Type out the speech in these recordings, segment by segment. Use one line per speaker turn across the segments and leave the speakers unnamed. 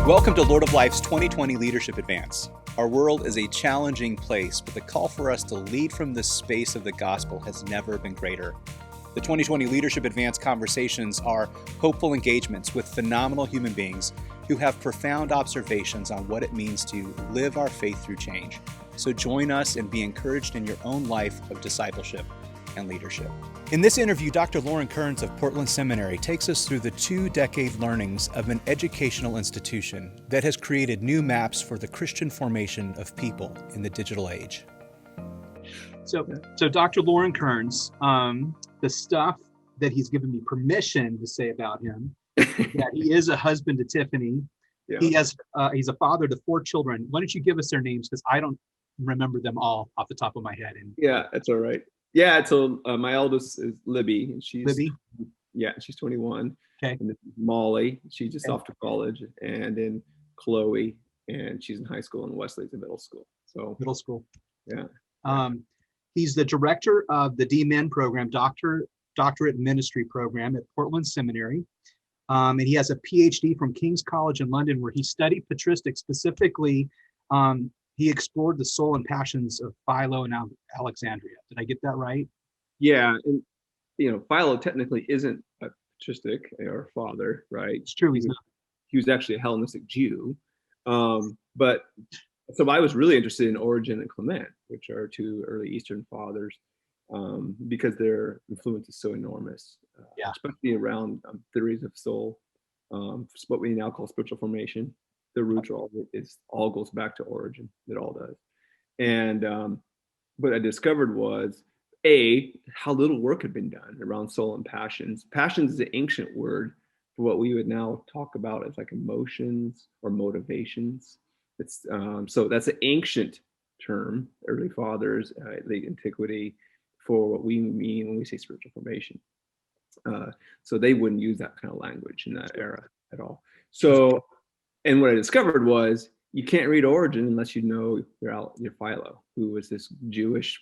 Welcome to Lord of Life's 2020 Leadership Advance. Our world is a challenging place, but the call for us to lead from the space of the gospel has never been greater. The 2020 Leadership Advance conversations are hopeful engagements with phenomenal human beings who have profound observations on what it means to live our faith through change. So join us and be encouraged in your own life of discipleship and leadership. In this interview, Dr. Loren Kerns of Portland Seminary takes us through the 2-decade learnings of an educational institution that has created new maps for the Christian formation of people in the digital age.
So Dr. Loren Kerns, the stuff that he's given me permission to say about him, that he is a husband to Tiffany. Yeah. He's a father to 4 children. Why don't you give us their names? Because I don't remember them all off the top of my head.
Yeah, that's all right. Yeah, so my eldest is Libby, and she's 21.
Okay.
And then Molly, she's just off to college, and then Chloe, and she's in high school, and Wesley's in middle school. So
middle school.
Yeah.
He's the director of the DMin program, Doctorate Ministry program at Portland Seminary. And he has a PhD from King's College in London, where he studied patristics. Specifically, he explored the soul and passions of Philo and Alexandria. Did I get that right?
Yeah, and Philo technically isn't a patristic or father, right?
It's true, he's not.
He was actually a Hellenistic Jew. But so I was really interested in Origen and Clement, which are 2 early Eastern fathers, because their influence is so enormous, especially around theories of soul, what we now call spiritual formation. The roots all goes back to Origen. It all does. And what I discovered was, how little work had been done around soul and passions. Passions is an ancient word for what we would now talk about as like emotions or motivations. It's so that's an ancient term, early fathers, late antiquity, for what we mean when we say spiritual formation. So they wouldn't use that kind of language in that era at all. So, and what I discovered was, you can't read Origen unless you know your Philo, who was this Jewish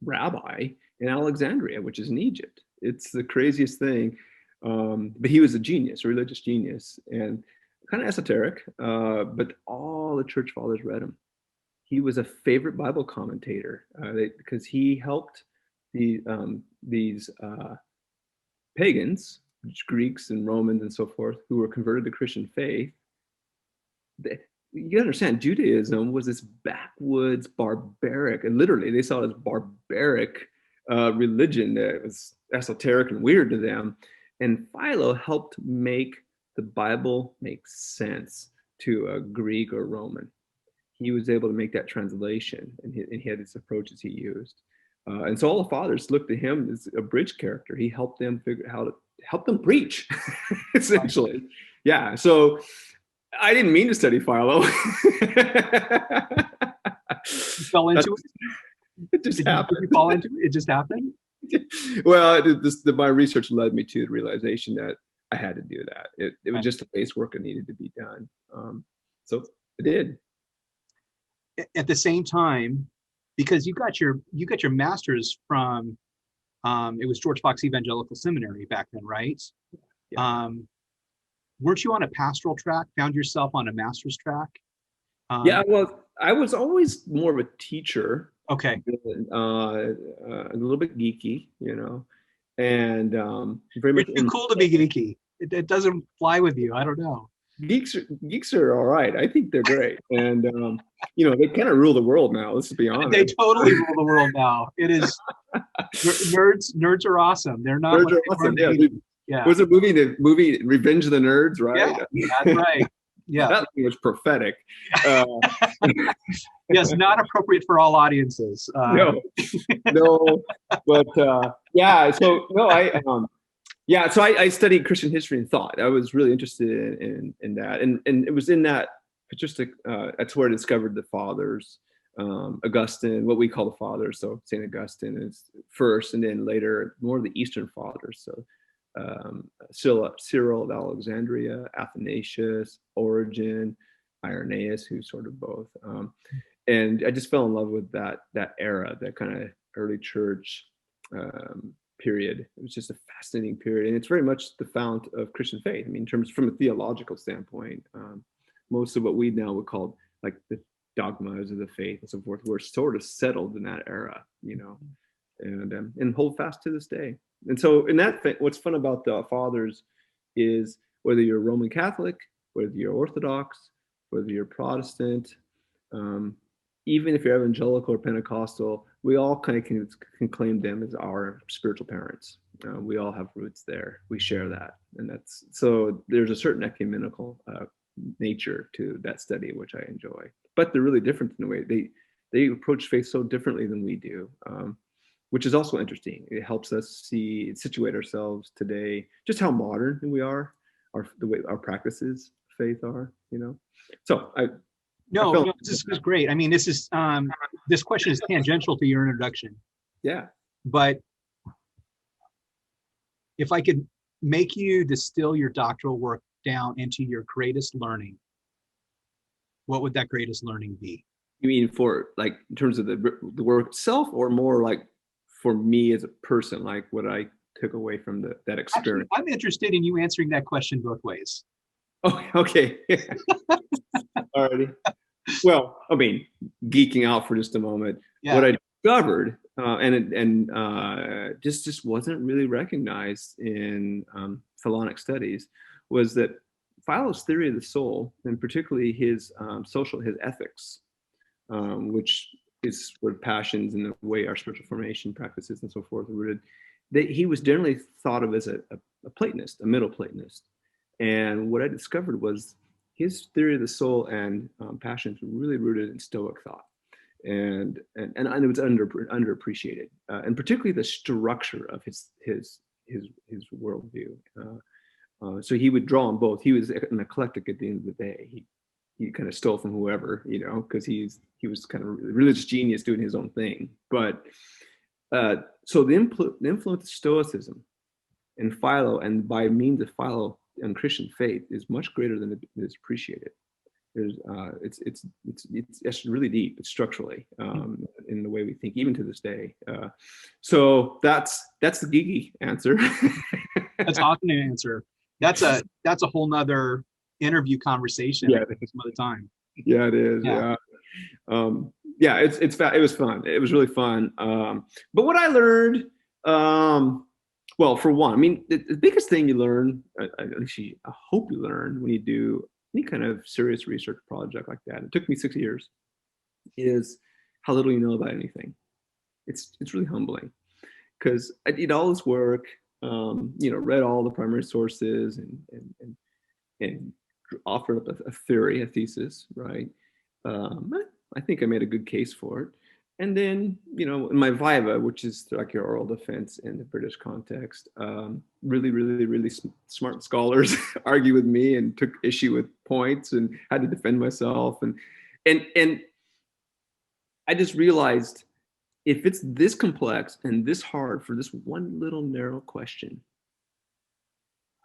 rabbi in Alexandria, which is in Egypt. It's the craziest thing. But he was a genius, a religious genius, and kind of esoteric, but all the church fathers read him. He was a favorite Bible commentator because he helped these pagans, Greeks and Romans and so forth, who were converted to Christian faith. You understand, Judaism was this backwoods, barbaric, and literally they saw it as barbaric religion that was esoteric and weird to them. And Philo helped make the Bible make sense to a Greek or Roman. He was able to make that translation, and he had his approaches he used. And so all the fathers looked to him as a bridge character. He helped them figure out how to help them preach, essentially. Yeah, so I didn't mean to study Philo.
You fell into it?
It just happened.
Did you fall into it? It just happened?
Well, my research led me to the realization that I had to do that. It was just a base work that needed to be done. So I did.
At the same time, because you got your master's from it was George Fox Evangelical Seminary back then, right?
Yeah.
Weren't you on a pastoral track? Found yourself on a master's track?
Yeah, well, I was always more of a teacher.
Okay.
A little bit geeky, and very much.
You're too cool to be geeky. It doesn't fly with you. I don't know.
Geeks are all right. I think they're great, and they kind of rule the world now. Let's be honest.
They totally rule the world now. It is nerds are awesome. They're not.
Nerds are awesome. Yeah. Was a movie Revenge of the Nerds, right?
Yeah, that's right. Yeah,
that was prophetic.
Yes, not appropriate for all audiences.
No, but yeah. So no, so I studied Christian history and thought. I was really interested in that, and it was in that patristic. That's where I discovered the fathers, Augustine, what we call the fathers. So Saint Augustine is first, and then later more of the Eastern fathers. So Cyril of Alexandria, Athanasius, Origen, Irenaeus, who's sort of both. And I just fell in love with that era, that kind of early church period. It was just a fascinating period, and it's very much the fount of Christian faith. I mean, in terms from a theological standpoint, most of what we now would call like the dogmas of the faith and so forth were sort of settled in that era, and hold fast to this day. And so in that, what's fun about the fathers is whether you're Roman Catholic, whether you're Orthodox, whether you're Protestant, even if you're evangelical or Pentecostal, we all kind of can claim them as our spiritual parents. We all have roots there. We share that. And so there's a certain ecumenical nature to that study, which I enjoy. But they're really different in a way. They approach faith so differently than we do, which is also interesting. It helps us situate ourselves today, just how modern we are, the way our practices of faith are, So
No, this is great. I mean, this question is tangential to your introduction.
Yeah.
But if I could make you distill your doctoral work down into your greatest learning, what would that greatest learning be?
You mean for like in terms of the work itself, or more like for me as a person, like what I took away from that experience?
Actually, I'm interested in you answering that question both ways.
Oh, okay. Alrighty. Well, I mean, geeking out for just a moment, what I discovered, and just wasn't really recognized in Philonic studies, was that Philo's theory of the soul, and particularly his ethics, which is where passions and the way our spiritual formation practices and so forth are rooted, that he was generally thought of as a Platonist, a Middle Platonist. And what I discovered was his theory of the soul and passions were really rooted in Stoic thought, and it was underappreciated, and particularly the structure of his worldview. So he would draw on both. He was an eclectic at the end of the day. He kind of stole from whoever, because he was kind of a religious genius doing his own thing. But so the influence of Stoicism in Philo, and by means of Philo and Christian faith, is much greater than it is appreciated. It's really deep. It's structurally in the way we think, even to this day. So that's the geeky answer.
That's awesome to answer. That's a whole nother interview conversation.
Yeah,
some other time.
Yeah, it is. Yeah. It was fun. It was really fun. But what I learned, well, for one, I mean, the biggest thing you learn, at least I hope you learn when you do any kind of serious research project like that, it took me 6 years, is how little you know about anything. It's really humbling, because I did all this work, read all the primary sources and offered up a theory, a thesis, right? I think I made a good case for it. And then, in my viva, which is like your oral defense in the British context, really, really, really smart scholars argue with me and took issue with points and had to defend myself. And I just realized, if it's this complex and this hard for this one little narrow question,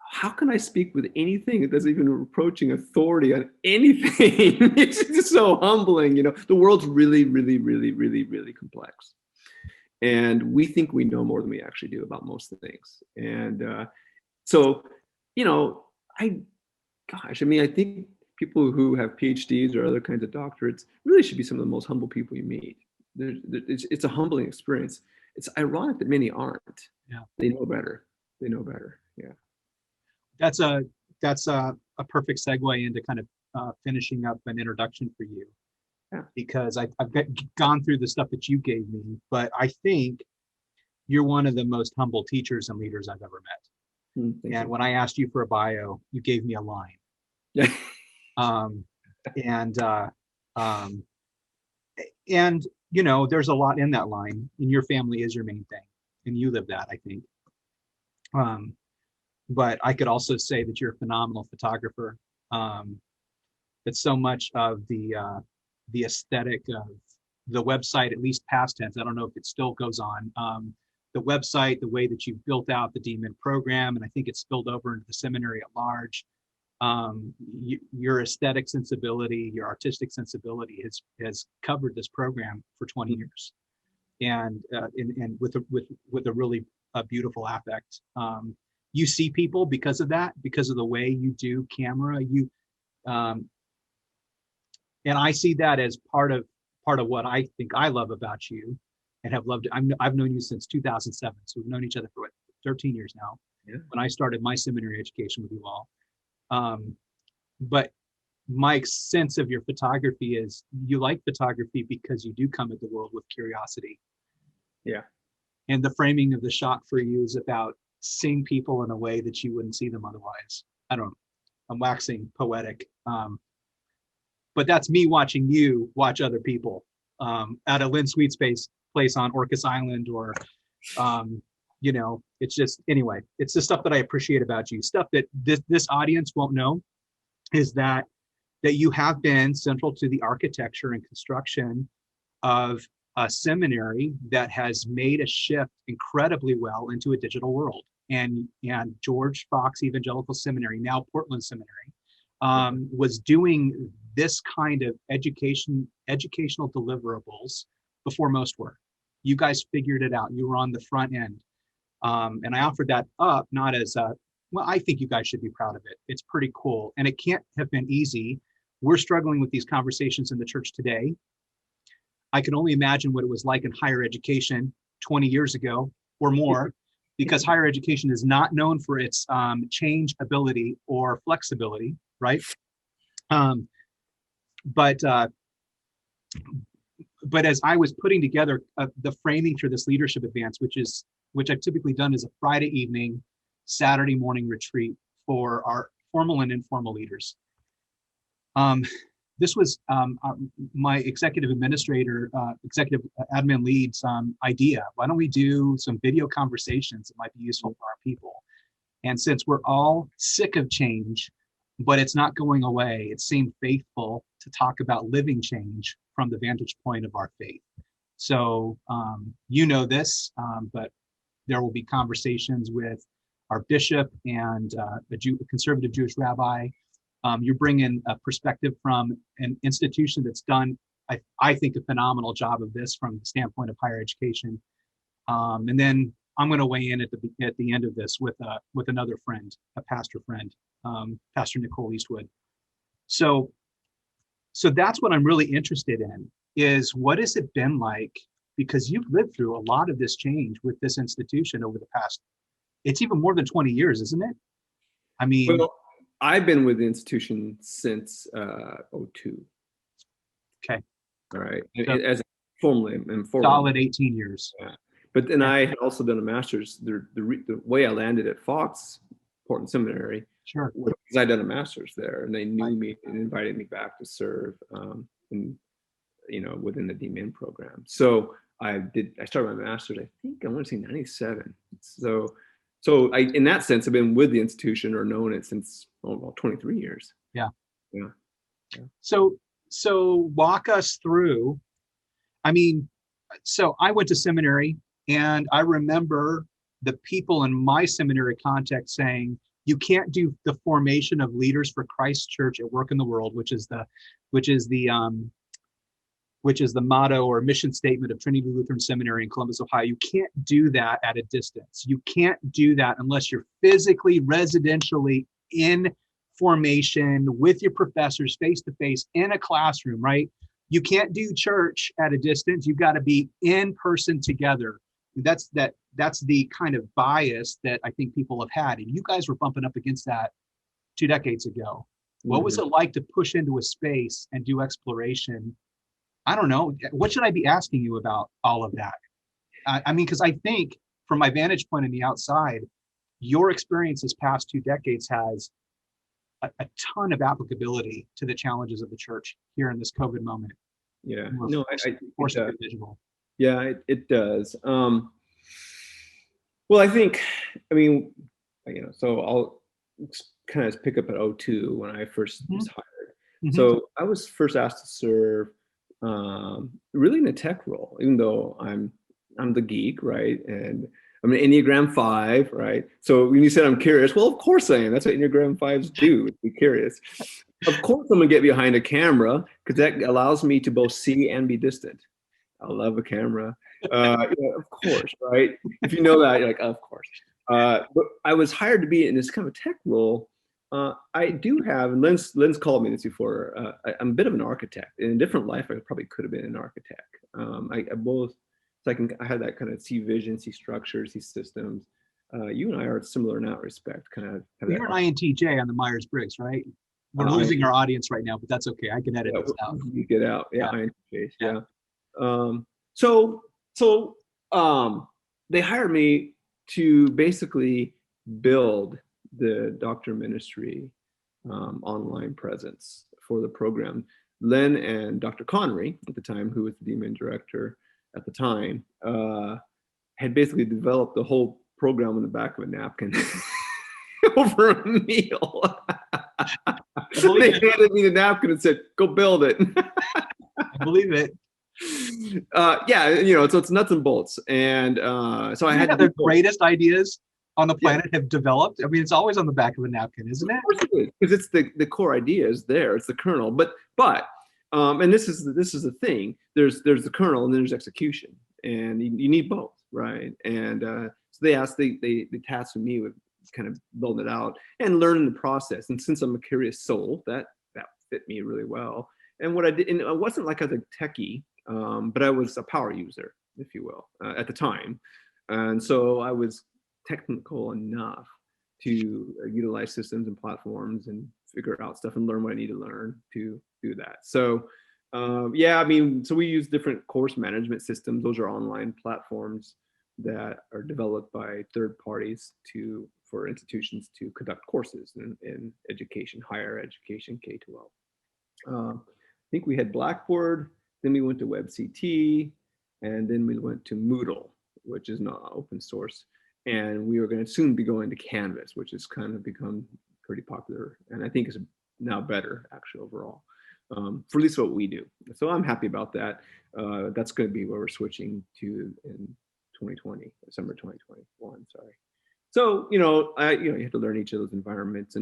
how can I speak with anything that's even approaching authority on anything? It's just so humbling. The world's really, really, really, really, really complex. And we think we know more than we actually do about most of the things. And I think people who have PhDs or other kinds of doctorates really should be some of the most humble people you meet. It's a humbling experience. It's ironic that many aren't.
Yeah.
They know better. Yeah.
That's a perfect segue into kind of finishing up an introduction for you.
Yeah.
Because I've gone through the stuff that you gave me, but I think you're one of the most humble teachers and leaders I've ever met.
Thank you.
When I asked you for a bio, you gave me a line.
Yeah.
There's a lot in that line, and your family is your main thing, and you live that, I think. But I could also say that you're a phenomenal photographer. That so much of the aesthetic of the website, at least past tense, I don't know if it still goes on. The website, the way that you've built out the DMin program, and I think it's spilled over into the seminary at large. Your aesthetic sensibility, your artistic sensibility has covered this program for 20 years, and with a really beautiful affect. You see people because of that, because of the way you do camera. And I see that as part of what I think I love about you and have loved. I've known you since 2007, so we've known each other for what, 13 years now.
Yeah.
When I started my seminary education with you all, but my sense of your photography is you like photography because you do come at the world with curiosity.
Yeah.
And the framing of the shot for you is about seeing people in a way that you wouldn't see them otherwise. I don't know. I'm waxing poetic. But that's me watching you watch other people at a Lynn Sweet place on Orcas Island, or, it's just, anyway, it's the stuff that I appreciate about you. Stuff that this audience won't know is that you have been central to the architecture and construction of a seminary that has made a shift incredibly well into a digital world. And George Fox Evangelical Seminary, now Portland Seminary, was doing this kind of educational deliverables before most were. You guys figured it out. You were on the front end. And I offered that up, not as I think you guys should be proud of it. It's pretty cool. And it can't have been easy. We're struggling with these conversations in the church today. I can only imagine what it was like in higher education 20 years ago or more, because higher education is not known for its change ability or flexibility, right? But as I was putting together the framing for this leadership advance, which I've typically done as a Friday evening, Saturday morning retreat for our formal and informal leaders. This was my executive admin lead's idea. Why don't we do some video conversations that might be useful for our people? And since we're all sick of change, but it's not going away, it seemed faithful to talk about living change from the vantage point of our faith. So this, but there will be conversations with our bishop and a conservative Jewish rabbi. You're bringing a perspective from an institution that's done, I think, a phenomenal job of this from the standpoint of higher education. And then I'm going to weigh in at the end of this with another friend, a pastor friend, Pastor Nicole Eastwood. So that's what I'm really interested in, is what has it been like? Because you've lived through a lot of this change with this institution over the past, it's even more than 20 years, isn't it? I mean,
well, I've been with the institution since 2002.
Okay.
All right.
So,
as formally.
Solid 18 years.
Yeah. But then I had also done a master's. The way I landed at Fox, Portland Seminary,
sure,
was because I'd done a master's there, and they knew me and invited me back to serve, within the DMin program. So I started my master's, I think I want to say 97. So in that sense, I've been with the institution or known it since 23 years.
Yeah.
Yeah.
So walk us through. I mean, so I went to seminary, and I remember the people in my seminary context saying, you can't do the formation of leaders for Christ Church at work in the world, which is the motto or mission statement of Trinity Lutheran Seminary in Columbus, Ohio. You can't do that at a distance. You can't do that unless you're physically, residentially in formation with your professors face to face in a classroom, right? You can't do church at a distance. You've got to be in person together. That's the kind of bias that I think people have had. And you guys were bumping up against that 2 decades ago. What was it like to push into a space and do exploration? I don't know. What should I be asking you about all of that? I mean, because I think from my vantage point on the outside, your experience this past 2 decades has a ton of applicability to the challenges of the church here in this COVID moment.
Yeah.
Digital.
Yeah, it does. Well, I think, so I'll kind of pick up at 2002 when I first was hired. Mm-hmm. So I was first asked to serve really in a tech role, even though I'm the geek, right? And I'm an Enneagram 5, right? So when you said I'm curious, well, of course I am. That's what Enneagram 5s do, be curious. Of course I'm gonna get behind a camera, because that allows me to both see and be distant. I love a camera. Of course, right? If you know that, you're like, of course. But I was hired to be in this kind of tech role I do have, and Lynn's called me this before. I'm a bit of an architect. In a different life, I probably could have been an architect. I both, so I had that kind of see vision, see structure, see systems. You and I are similar in that respect. Kind of have
You're
that.
an INTJ on the Myers-Briggs, right? We're losing our audience right now, but that's okay. I can edit this out.
You get out, yeah.
Yeah.
INTJs,
Yeah.
yeah. So they hired me to basically build the doctor ministry online presence for the program. Len and Dr. Connery at the time, who was the DMin director at the time, had basically developed the whole program on the back of a napkin over a meal. They handed me the napkin and said, "Go build it."
I believe it.
Yeah, so it's nuts and bolts, and so I had
the greatest ideas on the planet have developed. I mean, it's always on the back of a napkin, isn't it?
Of course it is, because it's the core idea is there. It's the kernel, but and this is the thing. There's the kernel, and then there's execution, and you need both, right? And so they tasked me with kind of building it out and learning the process. And since I'm a curious soul, that fit me really well. And what I did, and it wasn't like I was a techie, but I was a power user, if you will, at the time. And so I was technical enough to utilize systems and platforms and figure out stuff and learn what I need to learn to do that. So yeah, I mean, so we use different course management systems. Those are online platforms that are developed by third parties for institutions to conduct courses in education, higher education, K-12. I think we had Blackboard, then we went to WebCT, and then we went to Moodle, which is not open source. And we were going to soon be going to Canvas, which has kind of become pretty popular. And I think is now better, actually, overall, for at least what we do. So I'm happy about that. That's going to be where we're switching to in 2020, December 2021, sorry. So, you have to learn each of those environments,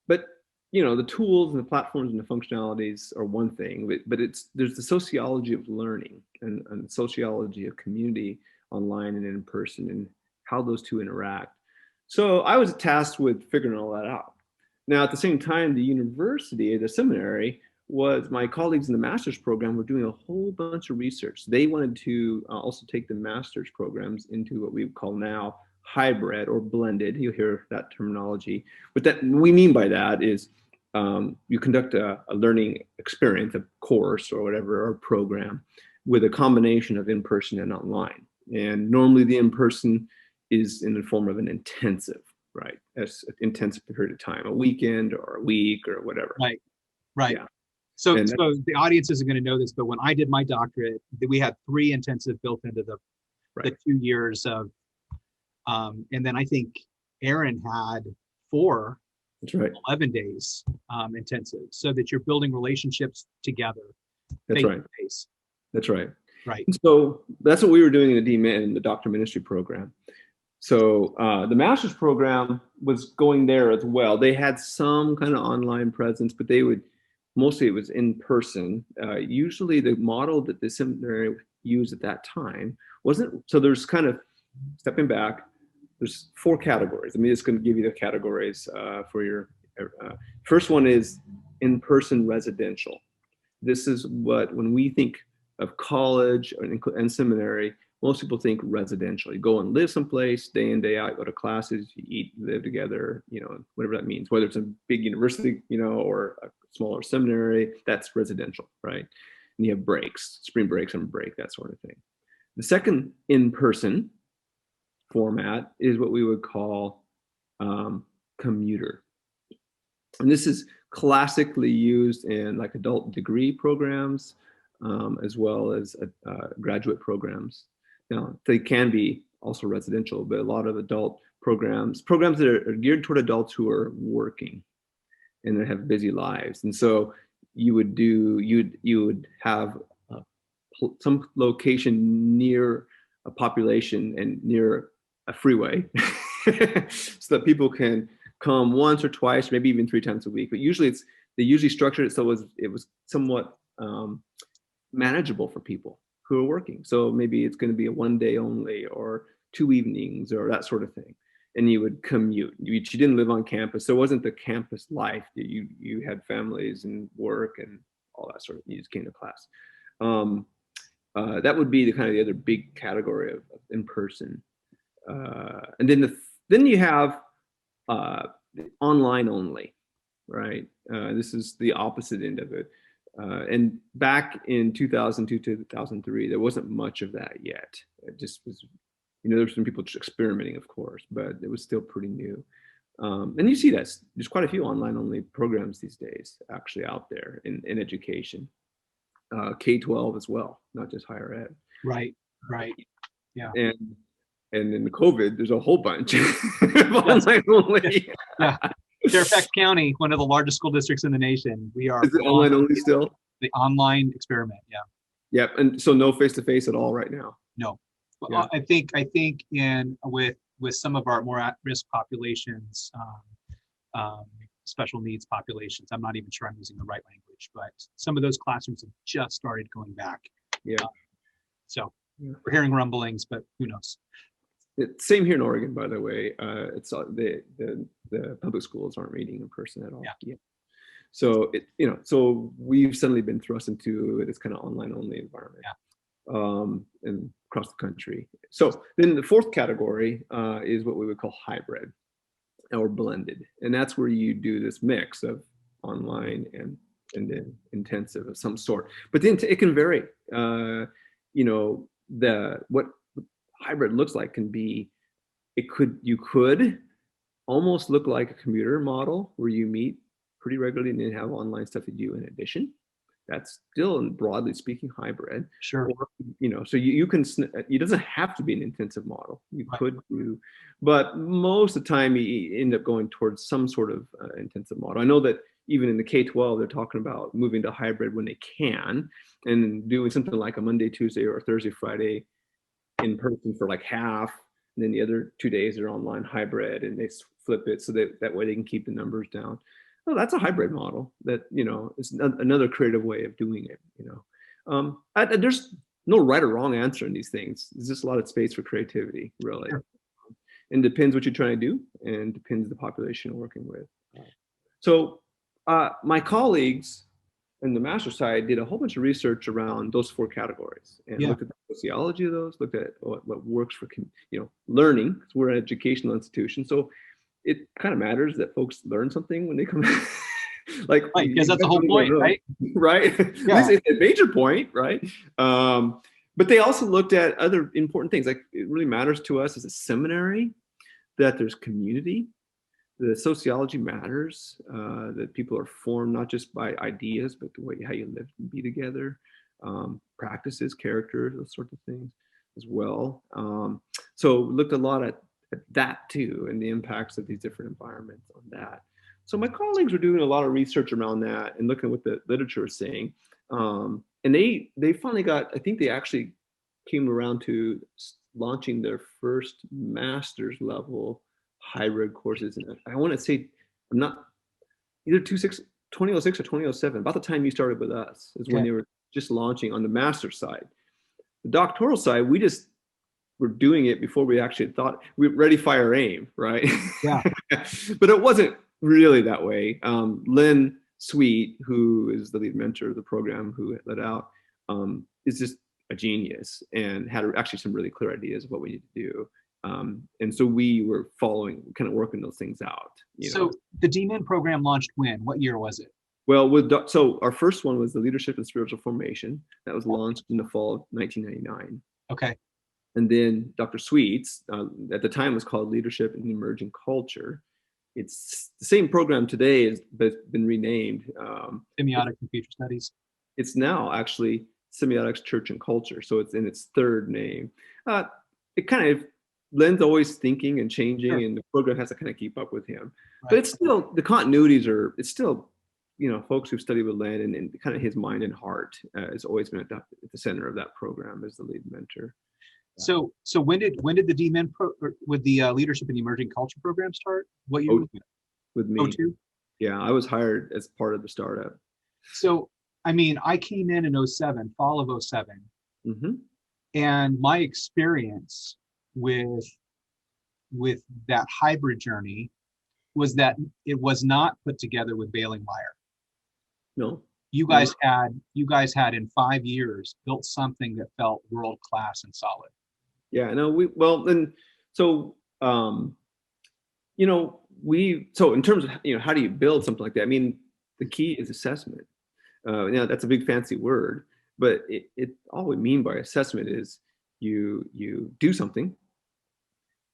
but the tools and the platforms and the functionalities are one thing, but there's the sociology of learning and the sociology of community online and in person and how those two interact. So I was tasked with figuring all that out. Now, at the same time, the university, the seminary, my colleagues in the master's program were doing a whole bunch of research. They wanted to also take the master's programs into what we would call now hybrid or blended. You'll hear that terminology. But that we mean by that is you conduct a learning experience, a course or whatever, or program with a combination of in-person and online. And normally the in-person is in the form of an intensive, right? As an intensive period of time, a weekend or a week or whatever.
Right. Yeah. So the audience isn't going to know this, but when I did my doctorate, we had 3 intensive built into the 2 years of, and then I think Aaron had 4.
That's right.
11 days intensive, so that you're building relationships together.
That's right. That's right.
Right.
And so that's what we were doing in the DMin, in the doctor ministry program. So the master's program was going there as well. They had some kind of online presence, but mostly it was in person. Usually the model that the seminary used at that time wasn't, so there's kind of stepping back, there's 4 categories. I'm just going to give you the categories for your, first one is in-person residential. This is when we think of college and seminary, most people think residential. You go and live someplace, day in, day out, go to classes, you eat, live together, whatever that means, whether it's a big university, or a smaller seminary, that's residential, right? And you have breaks, spring break, summer break, that sort of thing. The second in-person format is what we would call commuter. And this is classically used in like adult degree programs, as well as graduate programs. Now, they can be also residential, but a lot of adult programs that are geared toward adults who are working and that have busy lives. And so you would have some location near a population and near a freeway so that people can come once or twice, maybe even 3 times a week. But usually they usually structured it so it was somewhat manageable for people who are working. So maybe it's going to be a 1 day only or 2 evenings or that sort of thing. and you would commute. You didn't live on campus. So it wasn't the campus life. You had families and work and all that sort of, you just came to class. That would be the kind of the other big category of in person. And then you have online only, right? This is the opposite end of it. And back in 2002, 2003, there wasn't much of that yet. It just was, there's some people just experimenting, of course, but it was still pretty new. And you see that there's quite a few online only programs these days actually out there in education, K-12 as well, not just higher ed.
Right. Yeah.
And in the COVID, there's a whole bunch of online only.
Yeah. Fairfax County, one of the largest school districts in the nation. We are
Is it online only still?
The online experiment, yeah.
Yep, and so no face-to-face at all right now.
No,
Yeah.
I think with some of our more at-risk populations, special needs populations. I'm not even sure I'm using the right language, but some of those classrooms have just started going back.
Yeah.
So we're hearing rumblings, but who knows?
Same here in Oregon, by the way. It's the public schools aren't meeting in person at all.
Yeah.
So so we've suddenly been thrust into this kind of online only environment, and across the country. So then the fourth category is what we would call hybrid or blended, and that's where you do this mix of online and then intensive of some sort. But then it can vary. What hybrid looks like can be, you could almost look like a commuter model where you meet pretty regularly and then have online stuff to do in addition. That's still, broadly speaking, hybrid.
Sure.
Or, so you can, it doesn't have to be an intensive model. You could do, but most of the time you end up going towards some sort of intensive model. I know that even in the K-12, they're talking about moving to hybrid when they can and doing something like a Monday, Tuesday, or Thursday, Friday in person for like half, and then the other 2 days are online hybrid, and they flip it so that way they can keep the numbers down. Well, that's a hybrid model that, is another creative way of doing it. There's no right or wrong answer in these things. There's just a lot of space for creativity, really.
Sure.
And depends what you're trying to do, and depends the population you're working with. So my colleagues in the master side did a whole bunch of research around those four categories and looked at the sociology of those, looked at what works for learning, because we're an educational institution. So it kind of matters that folks learn something when they come like,
because that's the whole point, right?
Right.
Yeah.
At least it's a major point, right? But they also looked at other important things. Like, it really matters to us as a seminary that there's community. The sociology matters, that people are formed not just by ideas, but the way how you live and be together, practices, character, those sorts of things as well. So looked a lot at that too, and the impacts of these different environments on that. So my colleagues were doing a lot of research around that and looking at what the literature is saying. And they finally got, I think they actually came around to launching their first master's level hybrid courses. And I want to say, I'm not either 2006 or 2007, about the time you started with us is when they were just launching on the master's side. The doctoral side, we just were doing it before we actually thought we ready, fire, aim, right?
Yeah.
But it wasn't really that way. Lynn Sweet, who is the lead mentor of the program, who led out, is just a genius and had actually some really clear ideas of what we need to do. And so we were following, kind of working those things out.
So the DMin program launched when? What year was it?
Well, so our first one was the Leadership and Spiritual Formation. That was launched in the fall of 1999.
Okay.
And then Dr. Sweet's, at the time was called Leadership in Emerging Culture. It's the same program today, but it's been renamed.
Semiotics and Future Studies.
It's now actually Semiotics, Church, and Culture. So it's in its third name. It kind of, Len's always thinking and changing, and the program has to kind of keep up with him. Right. But it's still, the continuities are, it's still, folks who've studied with Len and kind of his mind and heart has always been at the center of that program as the lead mentor.
So when did the DMin with the Leadership in Emerging Culture program start? What year?
With me.
02?
Yeah, I was hired as part of the startup.
So, I came in 07, fall of 07.
Mm-hmm.
And my experience with with that hybrid journey was that it was not put together with Bailing Wire.
No.
You guys had in 5 years built something that felt world class and solid.
Yeah, no, and so so in terms of how do you build something like that? I mean, the key is assessment. That's a big fancy word, but it all we mean by assessment is you do something,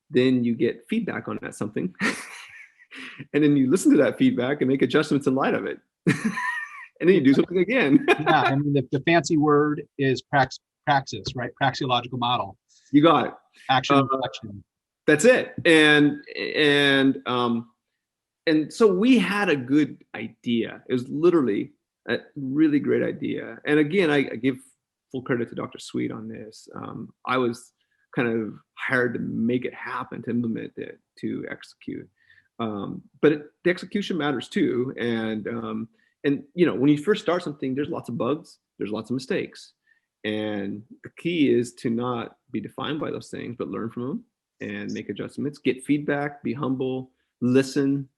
then you get feedback on that something, and then you listen to that feedback and make adjustments in light of it. And then you do something again.
Yeah, I mean, the fancy word is praxis, right? Praxeological model.
You got it.
Action, reflection.
That's it. And so we had a good idea. It was literally a really great idea. And again, I give full credit to Dr. Sweet on this. I was kind of hired to make it happen, to implement it, to execute. But the execution matters too. And when you first start something, there's lots of bugs, there's lots of mistakes. And the key is to not be defined by those things, but learn from them and make adjustments, get feedback, be humble, listen,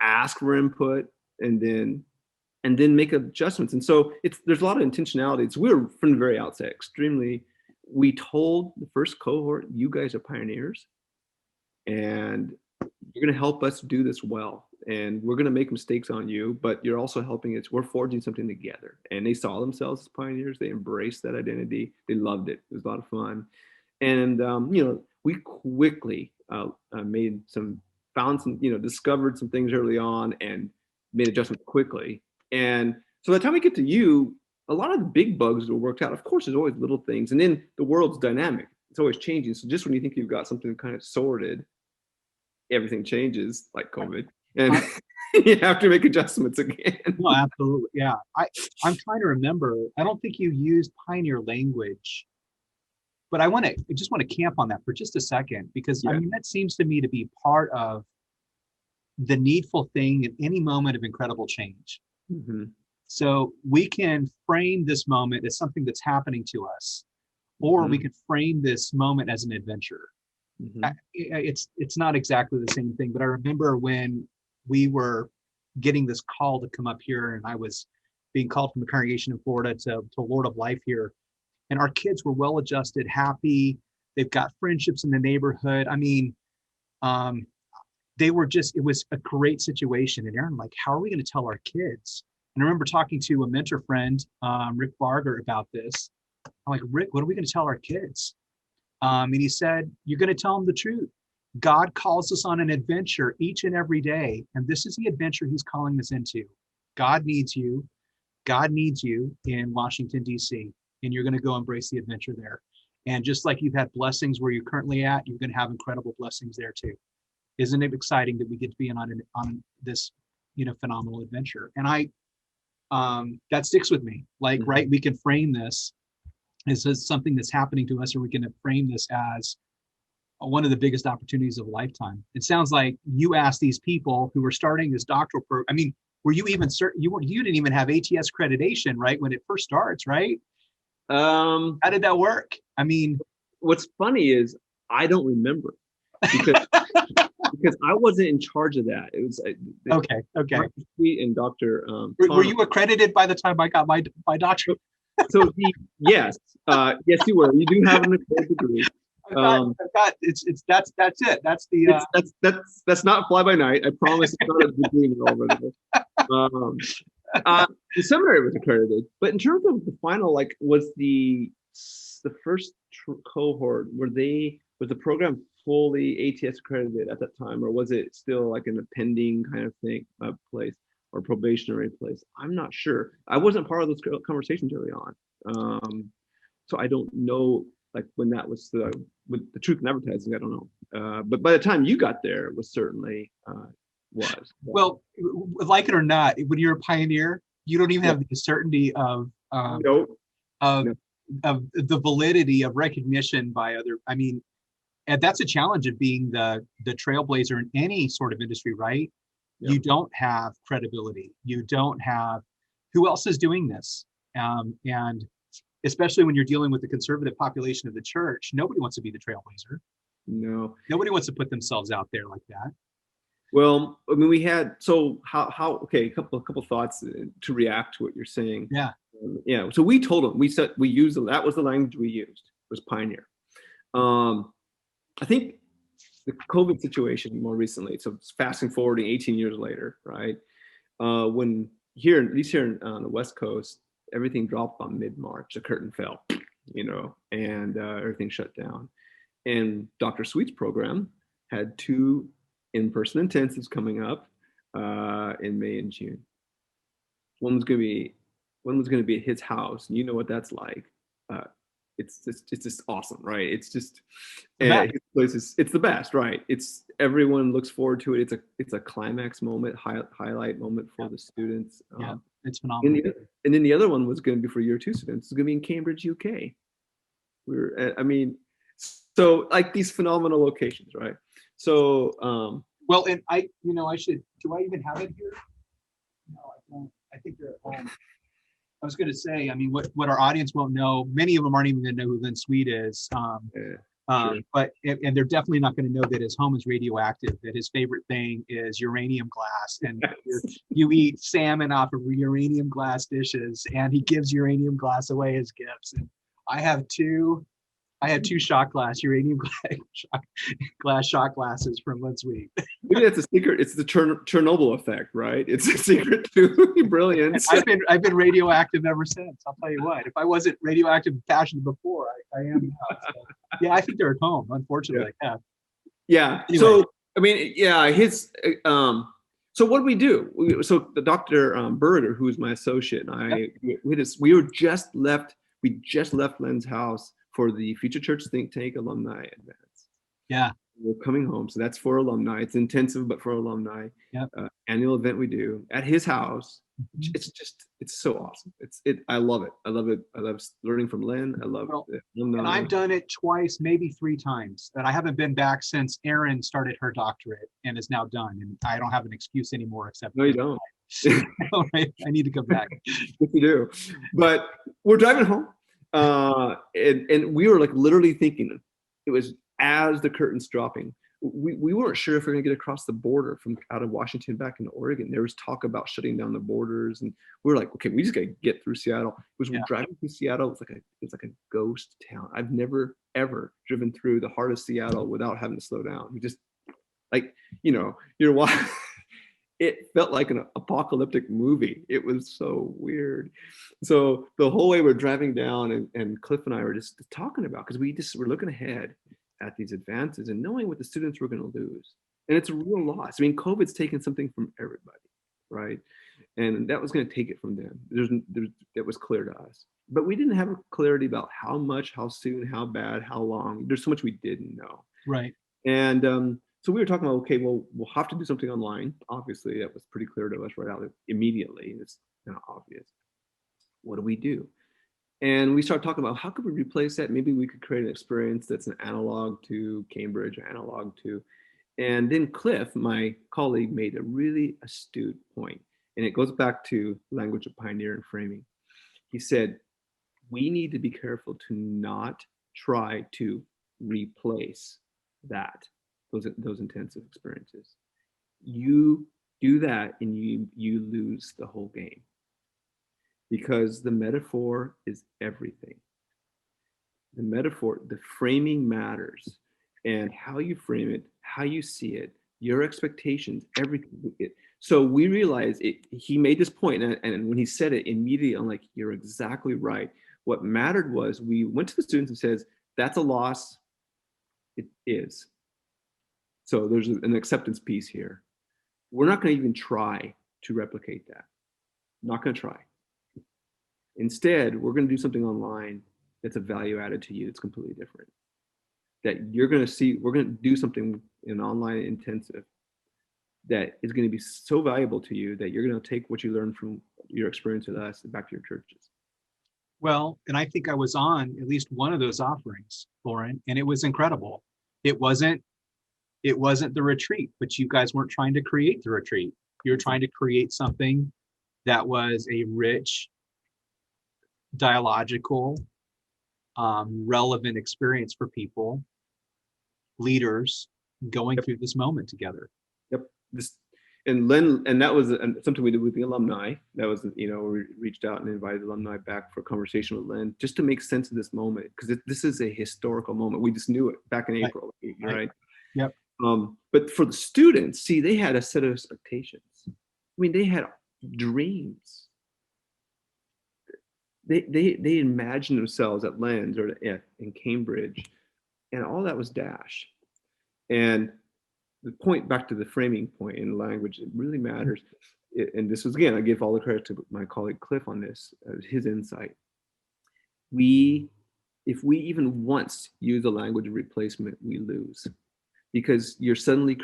ask for input, and then make adjustments. And so there's a lot of intentionality. We were from the very outset we told the first cohort, you guys are pioneers and you're going to help us do this well. And we're going to make mistakes on you, but you're also helping us. We're forging something together. And they saw themselves as pioneers. They embraced that identity. They loved it. It was a lot of fun. And, we quickly discovered some things early on and made adjustments quickly. And so by the time we get to you, a lot of the big bugs were worked out. Of course, there's always little things. And then the world's dynamic. It's always changing. So just when you think you've got something kind of sorted, everything changes, like COVID. And you have to make adjustments again.
No, absolutely. Yeah. I'm trying to remember. I don't think you used pioneer language, but I just want to camp on that for just a second, because I mean, that seems to me to be part of the needful thing in any moment of incredible change.
Mm-hmm.
So we can frame this moment as something that's happening to us, or we can frame this moment as an adventure. Mm-hmm. It's not exactly the same thing, but I remember when we were getting this call to come up here, and I was being called from the congregation in Florida to Lord of Life here, and our kids were well-adjusted, happy. They've got friendships in the neighborhood. I mean, it was a great situation. And Aaron, like, how are we going to tell our kids? And I remember talking to a mentor friend, Rick Barger, about this. I'm like, Rick, what are we going to tell our kids? And he said, you're going to tell them the truth. God calls us on an adventure each and every day. And this is the adventure he's calling us into. God needs you. God needs you in Washington, D.C. And you're going to go embrace the adventure there. And just like you've had blessings where you're currently at, you're going to have incredible blessings there too. Isn't it exciting that we get to be on this, phenomenal adventure? And that sticks with me. Like, right, we can frame this as something that's happening to us, or we can frame this as one of the biggest opportunities of a lifetime. It sounds like you asked these people who were starting this doctoral program. I mean, were you even certain? You didn't even have ATS accreditation, right, when it first starts, right? How did that work? I mean,
what's funny is I don't remember because I wasn't in charge of that. It was
okay.
Dr. Sweet and Dr.
Were you accredited by the time I got my doctorate?
So yes, you were. You do have an accredited degree.
That's it. That's the
that's not fly by night. I promise it's not a degree over there. The seminary was accredited, but in terms of the final, like, was the first cohort, was the program fully ATS accredited at that time, or was it still like an appending kind of thing, place, or probationary place? I'm not sure. I wasn't part of those conversations early on, so I don't know, like, when that was with the truth in advertising. I don't know, but by the time you got there, it was certainly was.
Well, like it or not, when you're a pioneer, you don't even have the certainty of the validity of recognition by other. I mean, and that's a challenge of being the trailblazer in any sort of industry, right? Yep. You don't have credibility. You don't have who else is doing this, and especially when you're dealing with the conservative population of the church, nobody wants to be the trailblazer.
No.
Nobody wants to put themselves out there like that.
Well, I mean, we had, so okay, a couple thoughts to react to what you're saying.
Yeah.
Yeah. So we told them, we used, that was the language we used, was Pioneer. I think the COVID situation more recently, so fasting forwarding 18 years later, right? When here, at least here on the West Coast, everything dropped on mid-March, the curtain fell, and everything shut down. And Dr. Sweet's program had 2 in-person intensives coming up in May and June. One was going to be at his house, and you know what that's like. It's just awesome, right? It's just his place it's the best, right? It's everyone looks forward to it. It's a climax moment, highlight moment for the students.
Yeah, it's phenomenal.
And then the other one was going to be for year 2 students. It's going to be in Cambridge, UK. So like these phenomenal locations, right? So
well, and I should, do I even have it here? No, I don't. I think they're at home. I was going to say, I mean, what our audience won't know, many of them aren't even going to know who Lynn Sweet is.
Sure.
But they're definitely not going to know that his home is radioactive, that his favorite thing is uranium glass, and you eat salmon off of uranium glass dishes, and he gives uranium glass away as gifts. And I have two shot glass uranium glass shot glasses from Lynn Sweet.
Maybe that's a secret. It's the Chernobyl effect, right? It's a secret to brilliance.
I've been radioactive ever since. I'll tell you what. If I wasn't radioactive and passionate before, I am now. So, yeah, I think they're at home. Unfortunately,
yeah.
Anyway.
So I mean, yeah, his. So what do we do? So the Dr. Berger, who's my associate, and I, we just left Lynn's house for the Future Church Think Tank Alumni Advance. Yeah. We're coming home. So that's for alumni. It's intensive, but for alumni.
Yep.
Annual event we do at his house. Mm-hmm. It's so awesome. I love it. I love learning from Lynn. I love it.
And I've done it twice, maybe 3 times. And I haven't been back since Erin started her doctorate and is now done. And I don't have an excuse anymore except.
No, you don't.
I need to come back.
Yes, you do. But we're driving home. And we were like literally thinking, it was as the curtain's dropping, we weren't sure if we we're gonna get across the border from out of Washington back into Oregon. There was talk about shutting down the borders, and we were like, okay, we just gotta get through Seattle. We're driving through Seattle. It's like a ghost town. I've never ever driven through the heart of Seattle without having to slow down. We just you're walking. It felt like an apocalyptic movie. It was so weird. So the whole way we're driving down, and Cliff and I were just talking about, because we're looking ahead at these advances and knowing what the students were going to lose. And it's a real loss. I mean, COVID's taken something from everybody, right? And that was going to take it from them. That was clear to us. But we didn't have a clarity about how much, how soon, how bad, how long. There's so much we didn't know.
Right.
And so we were talking about, okay, well, we'll have to do something online. Obviously, that was pretty clear to us right out immediately. It's not obvious. What do we do? And we started talking about, how could we replace that? Maybe we could create an experience that's an analog to Cambridge, analog to. And then Cliff, my colleague, made a really astute point. And it goes back to language of pioneer and framing. He said, we need to be careful to not try to replace those intensive experiences. You do that and you lose the whole game, because the metaphor is everything. The metaphor, the framing matters, and how you frame it, how you see it, your expectations, everything. So we realized he made this point, and when he said it immediately, I'm like, you're exactly right. What mattered was, we went to the students and says, that's a loss. It is. So there's an acceptance piece here. We're not going to even try to replicate that. Not going to try. Instead, we're going to do something online that's a value added to you. It's completely different. That you're going to see, we're going to do something in online intensive that is going to be so valuable to you that you're going to take what you learned from your experience with us back to your churches.
Well, and I think I was on at least one of those offerings, Loren, and it was incredible. It wasn't the retreat, but you guys weren't trying to create the retreat. You're trying to create something that was a rich, dialogical, relevant experience for people. leaders going
Yep.
through this moment together.
Yep. This and Len, and that was something we did with the alumni. That was, we reached out and invited alumni back for a conversation with Len, just to make sense of this moment, because this is a historical moment. We just knew it back in April, right?
Yep.
But for the students, see, they had a set of expectations. I mean, they had dreams. They imagined themselves at Lens or in Cambridge, and all that was dashed. And the point, back to the framing point in language, it really matters. And this was, again, I give all the credit to my colleague Cliff on this, his insight. If we even once use the language of replacement, we lose, because you're suddenly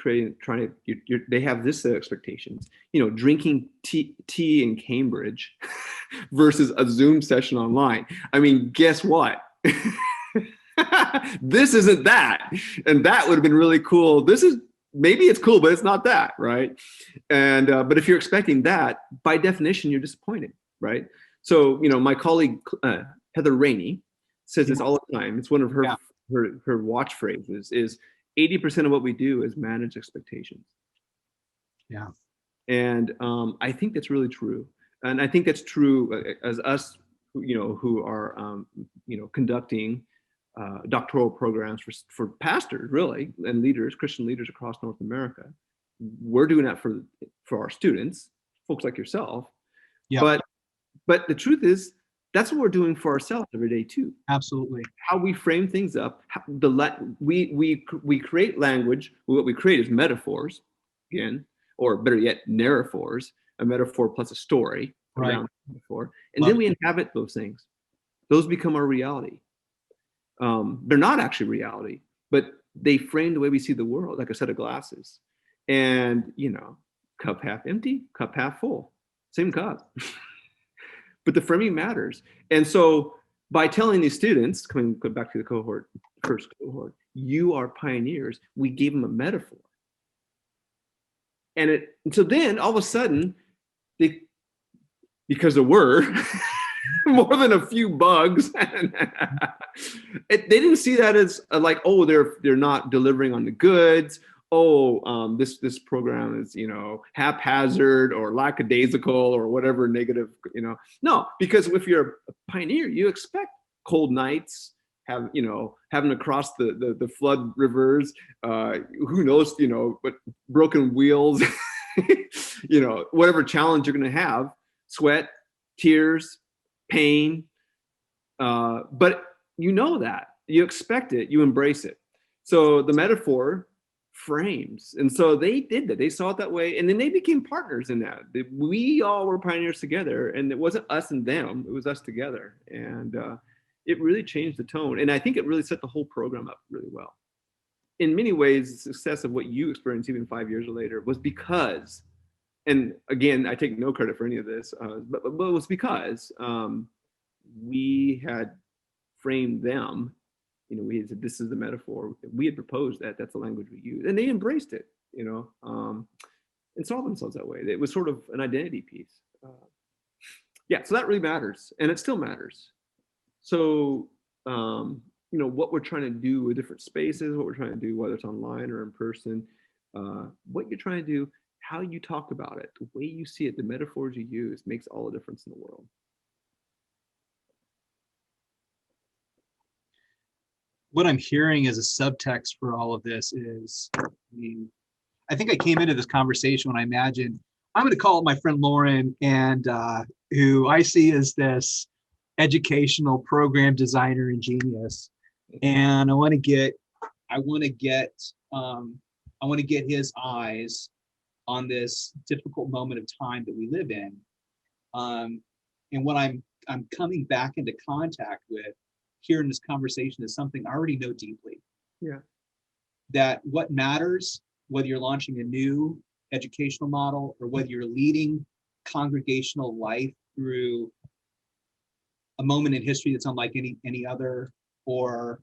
they have this set of expectations, drinking tea in Cambridge versus a Zoom session online. I mean, guess what? This isn't that. And that would have been really cool. Maybe it's cool, but it's not that, right? And but if you're expecting that, by definition, you're disappointed, right? So, my colleague Heather Rainey says this all the time. It's one of her watch phrases is 80% of what we do is manage expectations.
Yeah.
And I think that's really true. And I think that's true as us, who are, conducting doctoral programs for pastors, really, and leaders, Christian leaders across North America. We're doing that for our students, folks like yourself. Yeah. But the truth is, that's what we're doing for ourselves every day too.
Absolutely.
How we frame things up. We create language. What we create is metaphors, again, or better yet, narraphors. A metaphor plus a story around the metaphor, and then we inhabit those things. Those become our reality. They're not actually reality, but they frame the way we see the world, like a set of glasses. And, cup half empty, cup half full, same cup. But the framing matters. And so by telling these students, coming back to the first cohort, you are pioneers, we gave them a metaphor. And so then all of a sudden, because there were more than a few bugs, they didn't see that as like, oh, they're not delivering on the goods. Oh, this program is, haphazard or lackadaisical or whatever negative, No, because if you're a pioneer, you expect cold nights, having to cross the flood rivers, who knows, but broken wheels, whatever challenge you're going to have, sweat, tears, pain, but that you expect it, you embrace it. So the metaphor frames, and so they did that. They saw it that way, and then they became partners in that. We all were pioneers together, and it wasn't us and them; it was us together, and it really changed the tone. And I think it really set the whole program up really well. In many ways, the success of what you experienced even 5 years later was because, and again, I take no credit for any of this, but it was because we had framed them. We had said, this is the metaphor. We had proposed that. That's the language we use. And they embraced it, and saw themselves that way. It was sort of an identity piece. So that really matters. And it still matters. So, what we're trying to do with different spaces, what we're trying to do, whether it's online or in person, what you're trying to do, how you talk about it, the way you see it, the metaphors you use makes all the difference in the world.
What I'm hearing as a subtext for all of this is, I think I came into this conversation when I imagined I'm going to call up my friend Loren, and who I see as this educational program designer and genius, and I want to get his eyes on this difficult moment of time that we live in, and what I'm coming back into contact with here in this conversation is something I already know deeply.
Yeah.
That what matters, whether you're launching a new educational model or whether you're leading congregational life through a moment in history that's unlike any other, or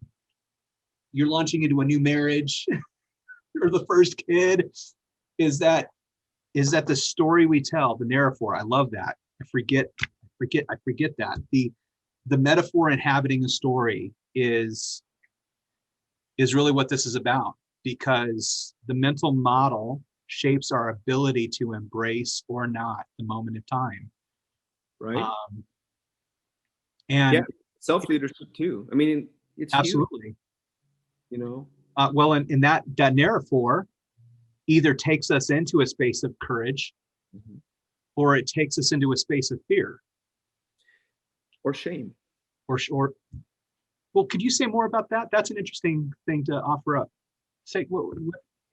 you're launching into a new marriage or the first kid, is that the story we tell, the narraphor. I love that. I forget that. The metaphor inhabiting a story is really what this is about. because the mental model shapes our ability to embrace or not the moment of time.
Right.
And
yeah, self-leadership too. I mean, it's huge,
absolutely.
you know.
Well, and that narrative either takes us into a space of courage,
Mhm.
or it takes us into a space of fear,
Or shame.
or well, could you say more about that? That's an interesting thing to offer up. Say what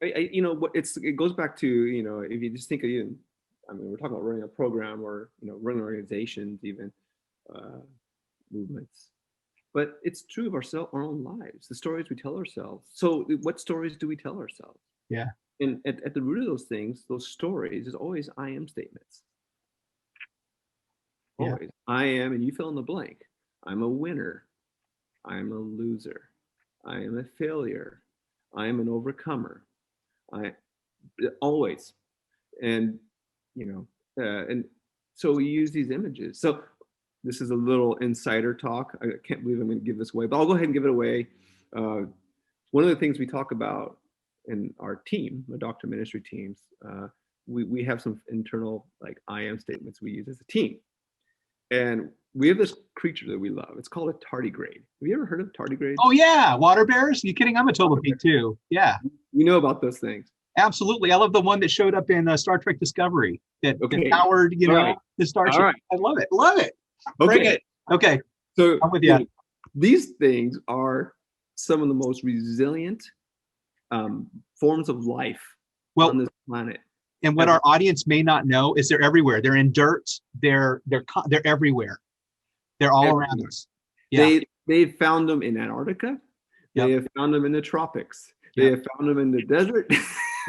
You know what, it goes back to, you know, if you just think of, you, I mean, we're talking about running a program, or, you know, running organizations, even movements, but it's true of our own lives, the stories we tell ourselves. So what stories do we tell ourselves?
Yeah.
And at the root of those things, those stories, is always I am statements.
Yeah.
Always. I am, and you fill in the blank. I'm a winner. I'm a loser. I am a failure. I am an overcomer. I always. And, you know, and so we use these images. So this is a little insider talk. I can't believe I'm going to give this away, but I'll go ahead and give it away. One of the things we talk about in our team, the doctor ministry teams, we have some internal, like, I am statements we use as a team. And we have this creature that we love. It's called a tardigrade. Have you ever heard of tardigrades?
Oh yeah, water bears. Are you kidding? I'm a total geek too. Yeah,
You know about those things.
absolutely. I love the one that showed up in Star Trek Discovery that
Okay.
powered, you know,
right.
the starship.
All right.
I love it. Love it.
Okay.
Bring it. Okay.
So
I'm with you.
These things are some of the most resilient forms of life on this planet.
And what our audience may not know is they're everywhere. They're in dirt. They're everywhere. They're all around us. Yeah.
They've found them in Antarctica. They have found them in the tropics. They have found them in the desert.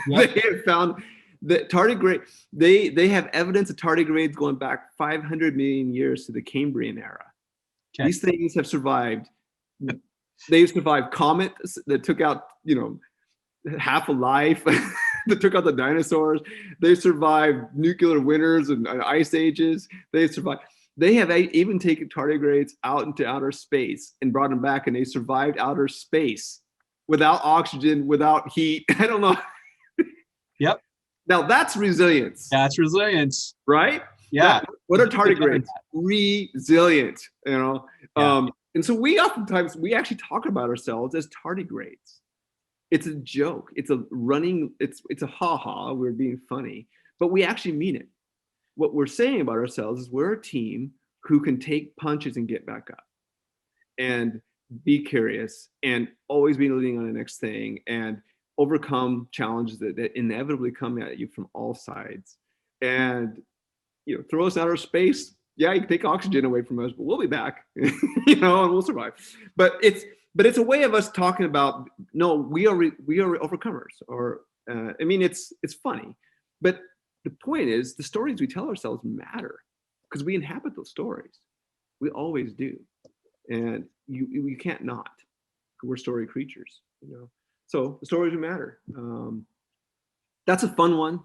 They have found the tardigrade. They have evidence of tardigrades going back 500 million years to the Cambrian era. Okay. These things have survived. They've survived comets that took out, you know, half a life, that took out the dinosaurs. They survived nuclear winters and ice ages. They survived. They have even taken tardigrades out into outer space and brought them back, and they survived outer space without oxygen, without heat. I don't know.
Yep.
Now that's resilience.
That's resilience.
Right?
Yeah.
What are tardigrades? Resilient, you know? Yeah. And so we actually talk about ourselves as tardigrades. It's a joke. It's a running, it's a ha-ha, we're being funny, but we actually mean it. What we're saying about ourselves is we're a team who can take punches and get back up and be curious and always be leading on the next thing and overcome challenges that inevitably come at you from all sides. And, you know, throw us out of space. Yeah, you can take oxygen away from us, but we'll be back, you know, and we'll survive. But it's a way of us talking about, no, we are overcomers. Or I mean, it's funny, but the point is the stories we tell ourselves matter because we inhabit those stories. We always do, and you can't not. We're story creatures, you know. So the stories matter. That's a fun one.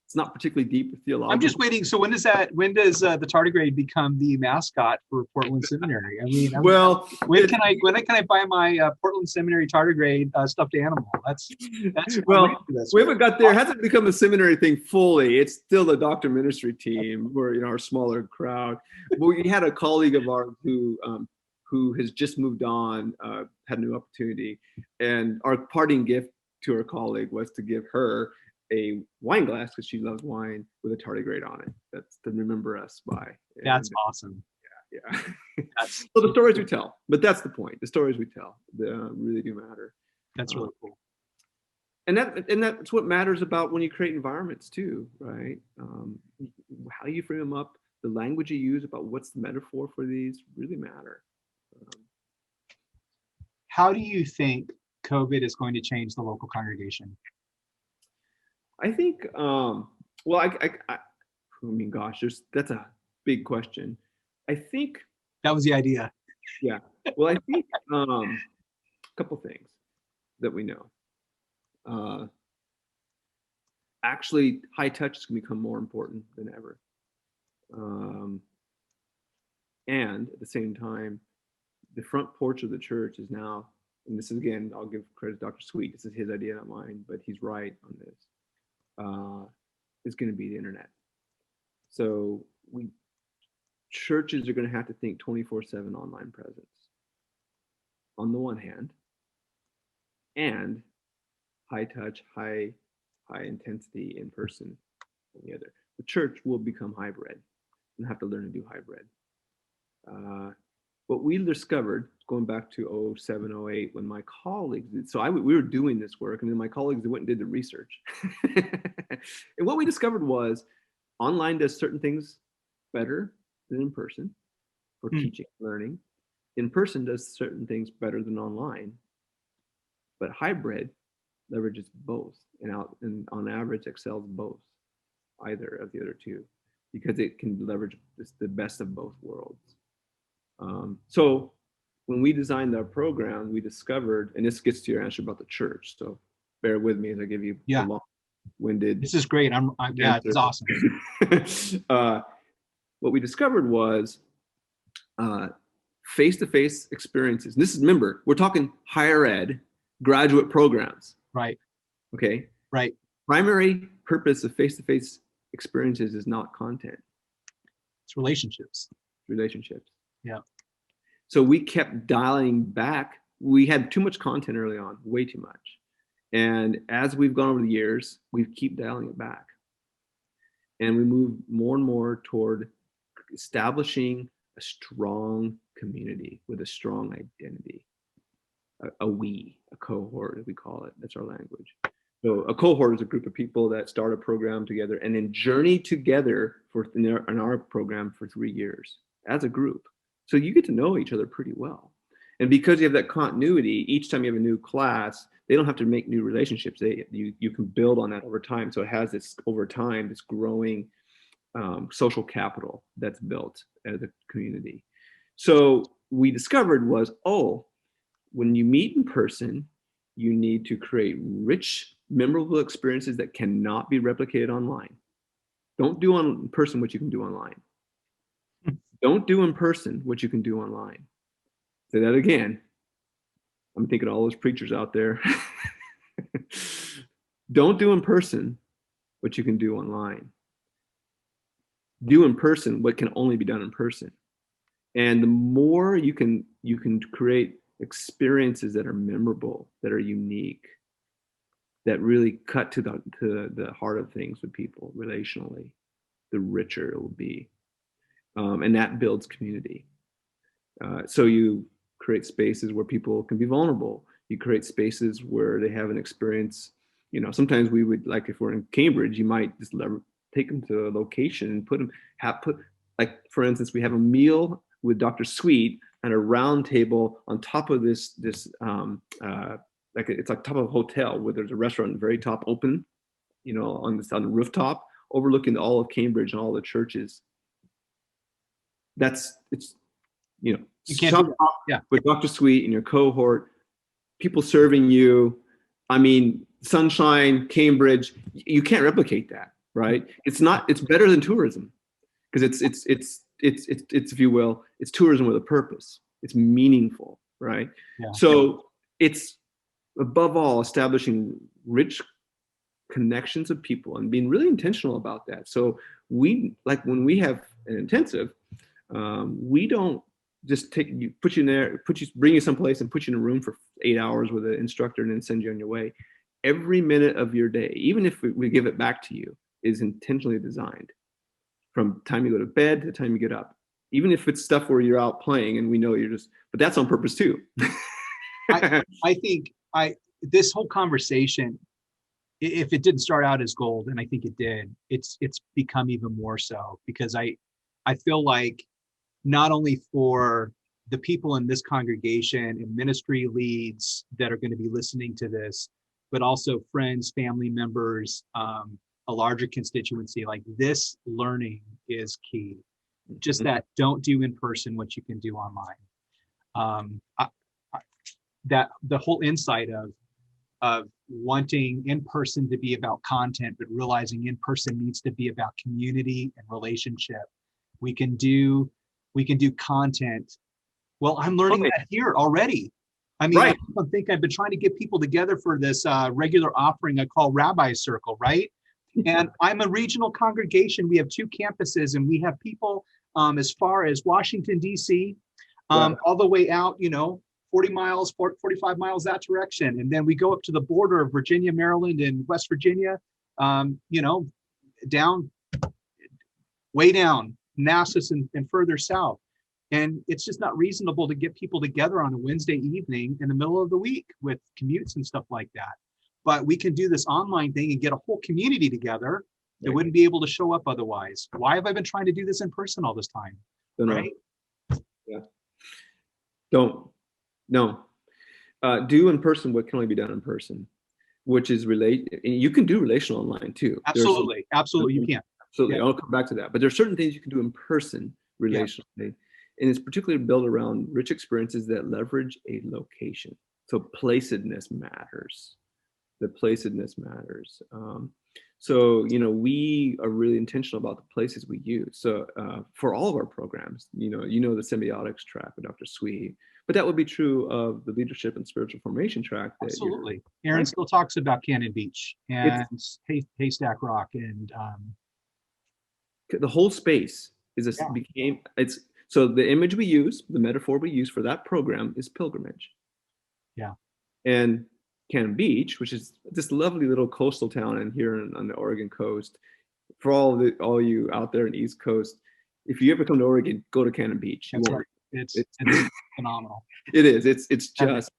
It's not particularly deep or theological.
I'm just waiting. So when does the tardigrade become the mascot for Portland Seminary? I mean, when can I buy my Portland Seminary tardigrade stuffed animal? That's
well, we haven't got there. It hasn't become a seminary thing fully. It's still the doctor ministry team. We're, you know, our smaller crowd. But we had a colleague of ours who has just moved on, had a new opportunity, and our parting gift to our colleague was to give her a wine glass because she loves wine with a tardigrade on it. That's to remember us by. And
that's awesome.
Yeah. So the stories we tell, but that's the point. The stories we tell really do matter.
That's really cool.
And that's what matters about when you create environments too, right? How you frame them up, the language you use about what's the metaphor for these really matter.
How do you think COVID is going to change the local congregation?
I think, well, I mean, gosh, that's a big question. I think
that was the idea.
Yeah. Well, I think a couple things that we know. Actually, high touch is going to become more important than ever. And at the same time, the front porch of the church is now and this is, again, I'll give credit to Dr. Sweet, this is his idea, not mine, but he's right on this, is going to be the internet. So churches are going to have to think 24/7 online presence on the one hand, and high touch, high intensity in person on the other. The church will become hybrid and have to learn to do hybrid. What we discovered, going back to 07, 08, when my colleagues did, so we were doing this work, and then my colleagues went and did the research. And what we discovered was online does certain things better than in person for teaching and learning. In person does certain things better than online, but hybrid leverages both, and on average excels both, either of the other two, because it can leverage the best of both worlds. So when we designed our program, we discovered, and this gets to your answer about the church, so bear with me as I give you a long-winded.
This is great. Yeah, it's awesome.
What we discovered was face-to-face experiences. And this is, remember, we're talking higher ed, graduate programs.
Right.
Okay.
Right.
Primary purpose of face-to-face experiences is not content.
It's relationships.
Relationships.
Yeah.
So we kept dialing back. We had too much content early on, way too much. And as we've gone over the years, we keep dialing it back. And we move more and more toward establishing a strong community with a strong identity. A cohort, as we call it. That's our language. So a cohort is a group of people that start a program together and then journey together in our program for 3 years as a group. So you get to know each other pretty well. And because you have that continuity, each time you have a new class, they don't have to make new relationships. You can build on that over time. So it has this, over time, this growing social capital that's built as a community. So we discovered was, when you meet in person, you need to create rich, memorable experiences that cannot be replicated online. Don't do in person what you can do online. Don't do in person what you can do online. Say that again. I'm thinking of all those preachers out there. Don't do in person what you can do online. Do in person what can only be done in person. And the more you can create experiences that are memorable, that are unique, that really cut to the heart of things with people relationally, the richer it will be. And that builds community. So you create spaces where people can be vulnerable. You create spaces where they have an experience. Sometimes we would, like, if we're in Cambridge, you might just take them to a location and put like, for instance, we have a meal with Dr. Sweet and a round table on top of this it's like top of a hotel where there's a restaurant at the very top open, on the rooftop overlooking all of Cambridge and all the churches. You can't do that. With Dr. Sweet and your cohort, people serving you. I mean, sunshine, Cambridge, you can't replicate that, right? It's better than tourism, because it's if you will, it's tourism with a purpose. It's meaningful, right? Yeah. So it's, above all, establishing rich connections of people and being really intentional about that. So when we have an intensive, we don't just bring you someplace and put you in a room for 8 hours with an instructor and then send you on your way. Every minute of your day, even if we give it back to you, is intentionally designed, from the time you go to bed to the time you get up. Even if it's stuff where you're out playing and we know but that's on purpose too.
I think this whole conversation, if it didn't start out as gold, and I think it did, it's become even more so, because I feel like, not only for the people in this congregation and ministry leads that are going to be listening to this, but also friends, family members, a larger constituency, like, this learning is key. Just that, don't do in person what you can do online. That the whole insight of wanting in person to be about content, but realizing in person needs to be about community and relationship. We can do content. Well, I'm learning that here already. I mean,
Right.
I think I've been trying to get people together for this regular offering I call Rabbi Circle, right? And I'm a regional congregation. We have 2 campuses, and we have people as far as Washington, D.C.,
Yeah.
all the way out, 40 miles, 45 miles that direction. And then we go up to the border of Virginia, Maryland, and West Virginia, down, way down, Manassas and further south. And it's just not reasonable to get people together on a Wednesday evening in the middle of the week with commutes and stuff like that. But we can do this online thing and get a whole community together that
Right.
wouldn't be able to show up otherwise. Why have I been trying to do this in person all this time?
Don't know.
Right?
Yeah. Don't. No. Do in person what can only be done in person, which is relate. And you can do relational online too.
Absolutely. Absolutely. You can.
Absolutely.
Yeah.
I'll come back to that. But there's certain things you can do in person relationally. And it's particularly built around rich experiences that leverage a location. So placedness matters. The placedness matters. So, we are really intentional about the places we use. So for all of our programs, the semiotics track with Dr. Swee, but that would be true of the leadership and spiritual formation track.
Absolutely. Aaron still talks about Cannon Beach and Haystack Rock and
the whole space so the image we use, the metaphor we use for that program is pilgrimage.
Yeah.
And Cannon Beach, which is this lovely little coastal town on the Oregon coast. For all you out there in the East Coast, if you ever come to Oregon, go to Cannon Beach.
That's right. It's phenomenal.
It is. It's just,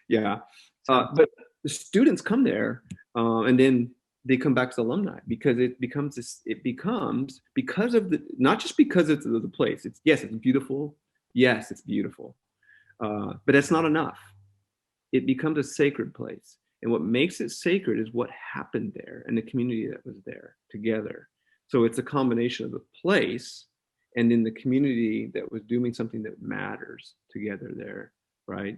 yeah. But the students come there, and then they come back to alumni because it becomes because of not just because it's the place. It's beautiful. Yes, it's beautiful. But that's not enough. It becomes a sacred place. And what makes it sacred is what happened there and the community that was there together. So it's a combination of the place and then the community that was doing something that matters together there, right?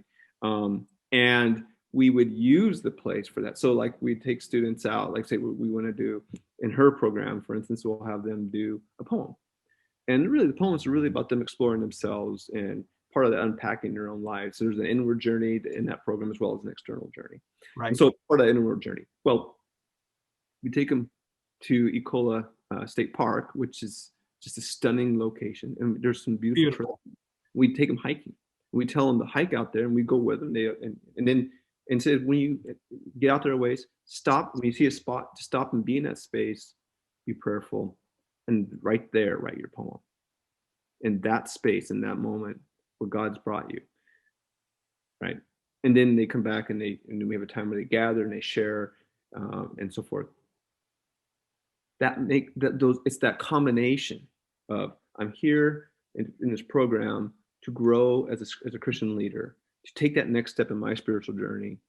And we would use the place for that. So like we'd take students out, like say we want to do in her program, for instance, we'll have them do a poem. And really the poems are really about them exploring themselves and part of that unpacking their own lives. So there's an inward journey in that program as well as an external journey.
Right.
And so part of that inward journey. Well, we take them to Ecola State Park, which is just a stunning location. And there's some beautiful trails. We take them hiking. We tell them to hike out there and we go with them. And then instead, when you get out there a ways, stop. When you see a spot, to stop and be in that space, be prayerful. And right there, write your poem. In that space, in that moment, where God's brought you, right? And then they come back and we have a time where they gather and they share and so forth. It's that combination of I'm here in this program to grow as a Christian leader, to take that next step in my spiritual journey,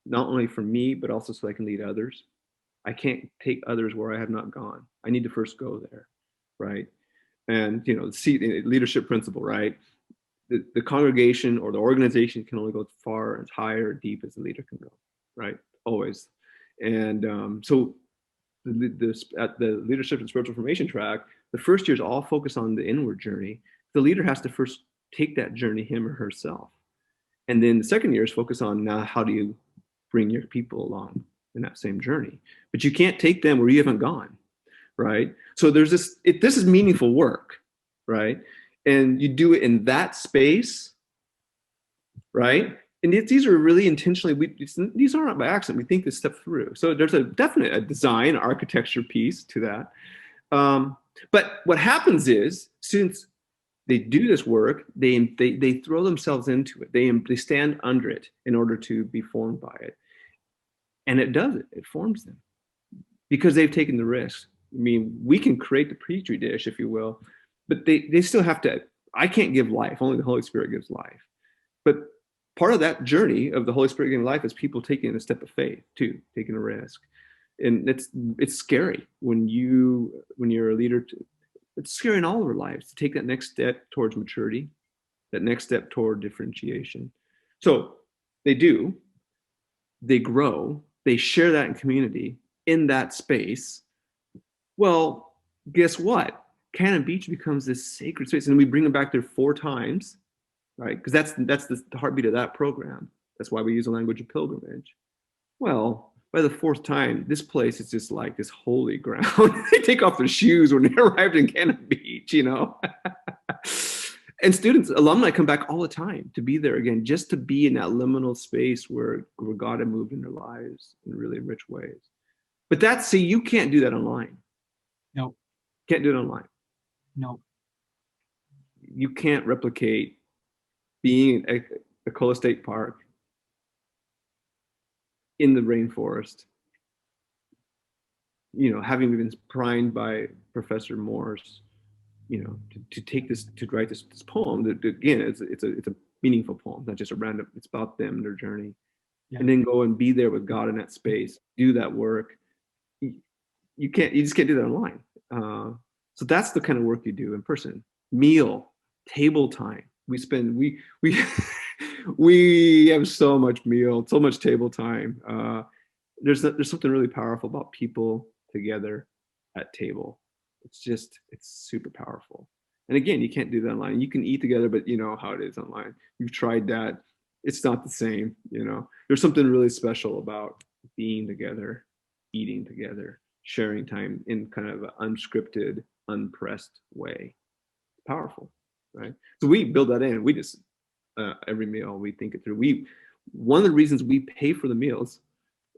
not only for me, but also so I can lead others. I can't take others where I have not gone. I need to first go there, right? And, the leadership principle, right? The congregation or the organization can only go as far, as high or deep as the leader can go, right? Always. And so at the leadership and spiritual formation track, the first year is all focused on the inward journey. The leader has to first take that journey, him or herself. And then the second year is focused on now how do you bring your people along in that same journey? But you can't take them where you haven't gone, right? So there's this is meaningful work, right? And you do it in that space, right? And these are really intentionally, these aren't by accident. We think this stuff through. So there's a definite design architecture piece to that. But what happens is students, they do this work, they throw themselves into it. They stand under it in order to be formed by it. And it does it. It forms them because they've taken the risk. I mean, we can create the petri dish, if you will, but they still have to. I can't give life. Only the Holy Spirit gives life. But part of that journey of the Holy Spirit giving life is people taking a step of faith too, taking a risk. And it's scary when you're a leader. It's scary in all of our lives to take that next step towards maturity, that next step toward differentiation. So they grow, they share that in community in that space. Well, guess what? Cannon Beach becomes this sacred space, and we bring them back there 4 times, right? Because that's the heartbeat of that program. That's why we use the language of pilgrimage. Well, by the fourth time, this place is just like this holy ground. They take off their shoes when they arrived in Cannon Beach, you know. And students, alumni come back all the time to be there again, just to be in that liminal space where God had moved in their lives in really rich ways. But see, you can't do that online.
No.
Can't do it online.
No.
You can't replicate being at Ecola State Park in the rainforest, you know, having been primed by Professor Morse, you know, to write this poem that, again, it's a meaningful poem, not just a random, it's about them, their journey. Yeah. And then go and be there with God in that space, do that work. You just can't do that online. So that's the kind of work you do in person. Meal, table time. We we have so much meal, so much table time. There's something really powerful about people together at table. It's super powerful. And again, you can't do that online. You can eat together, but you know how it is online. You've tried that. It's not the same, you know. There's something really special about being together, eating together, sharing time in kind of an unscripted, unpressed way. It's powerful, right? So we build that in. We just, every meal, we think it through. One of the reasons we pay for the meals,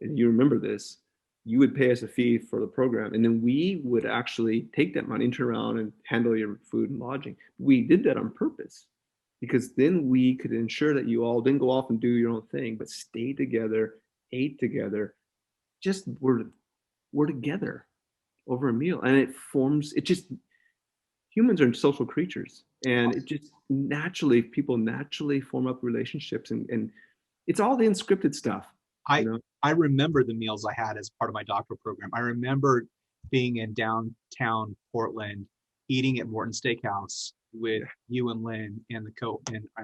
and you remember this, you would pay us a fee for the program, and then we would actually take that money and turn around and handle your food and lodging. We did that on purpose, because then we could ensure that you all didn't go off and do your own thing, but stayed together, ate together, just we're together over a meal. And humans are social creatures, and it just people naturally form up relationships, and it's all the unscripted stuff.
I remember the meals I had as part of my doctoral program. I remember being in downtown Portland, eating at Morton Steakhouse with you and Lynn and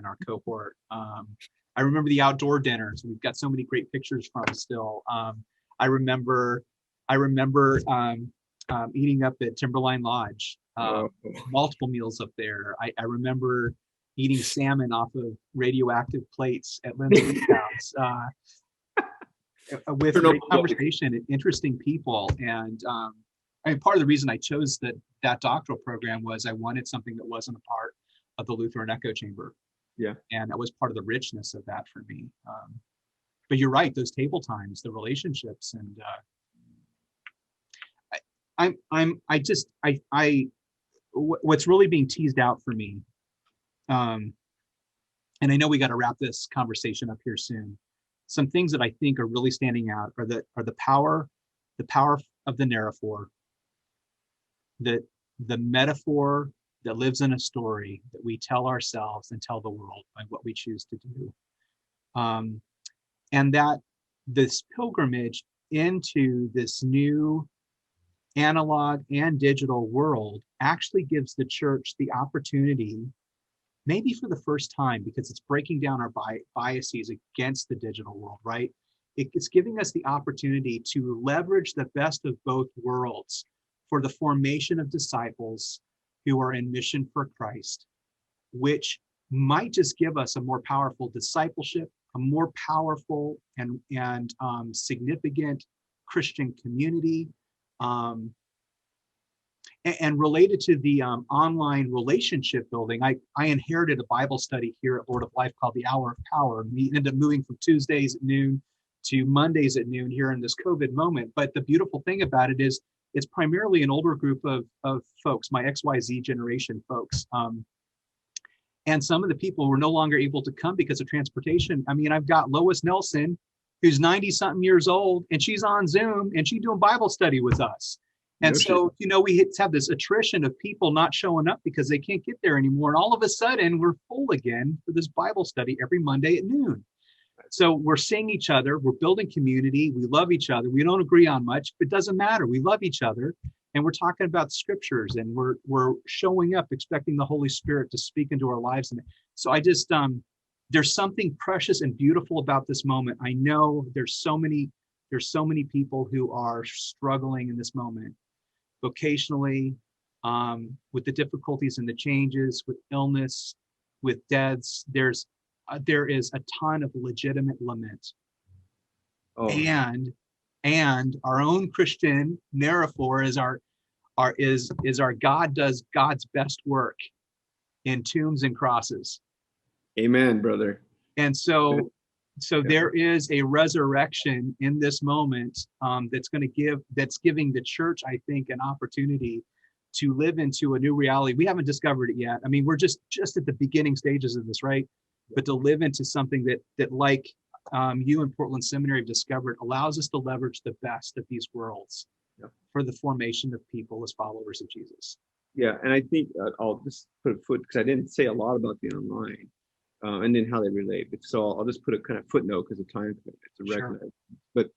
our cohort. I remember the outdoor dinners. We've got so many great pictures from still. I remember eating up at Timberline Lodge, multiple meals up there. I remember eating salmon off of radioactive plates at Lynn's house. With great conversation and interesting people. And part of the reason I chose that doctoral program was I wanted something that wasn't a part of the Lutheran echo chamber.
Yeah. And
that was part of the richness of that for me. But you're right, those table times, the relationships, and what's really being teased out for me, and I know we got to wrap this conversation up here soon. Some things that I think are really standing out are the power of the narraphor, the metaphor that lives in a story that we tell ourselves and tell the world by what we choose to do. And that this pilgrimage into this new analog and digital world actually gives the church the opportunity, maybe for the first time, because it's breaking down our biases against the digital world, right? It's giving us the opportunity to leverage the best of both worlds for the formation of disciples who are in mission for Christ, which might just give us a more powerful discipleship, a more powerful and significant Christian community. And related to the online relationship building, I inherited a Bible study here at Lord of Life called the Hour of Power. We ended up moving from Tuesdays at noon to Mondays at noon here in this COVID moment. But the beautiful thing about it is it's primarily an older group of folks, my XYZ generation folks. And some of the people were no longer able to come because of transportation. I mean, I've got Lois Nelson, who's 90-something years old, and she's on Zoom, and she's doing Bible study with us. And so, we have this attrition of people not showing up because they can't get there anymore. And all of a sudden, we're full again for this Bible study every Monday at noon. So we're seeing each other. We're building community. We love each other. We don't agree on much, but it doesn't matter. We love each other. And we're talking about scriptures, and we're showing up, expecting the Holy Spirit to speak into our lives. And so I just, there's something precious and beautiful about this moment. I know there's so many people who are struggling in this moment, vocationally, with the difficulties and the changes, with illness, with deaths. There's there is a ton of legitimate lament.
Oh,
And our own Christian metaphor is our God does God's best work in tombs and crosses.
amen, brother.
And so
Yeah.
there is a resurrection in this moment that's giving the church, I think, an opportunity to live into a new reality. We haven't discovered it yet. I mean, we're just at the beginning stages of this, right? But to live into something that like you in Portland Seminary have discovered allows us to leverage the best of these worlds for the formation of people as followers of Jesus.
Yeah, and I think I'll just put a foot, because I didn't say a lot about the online and then how they relate. So I'll just put a kind of footnote because of time to recognize. Sure. But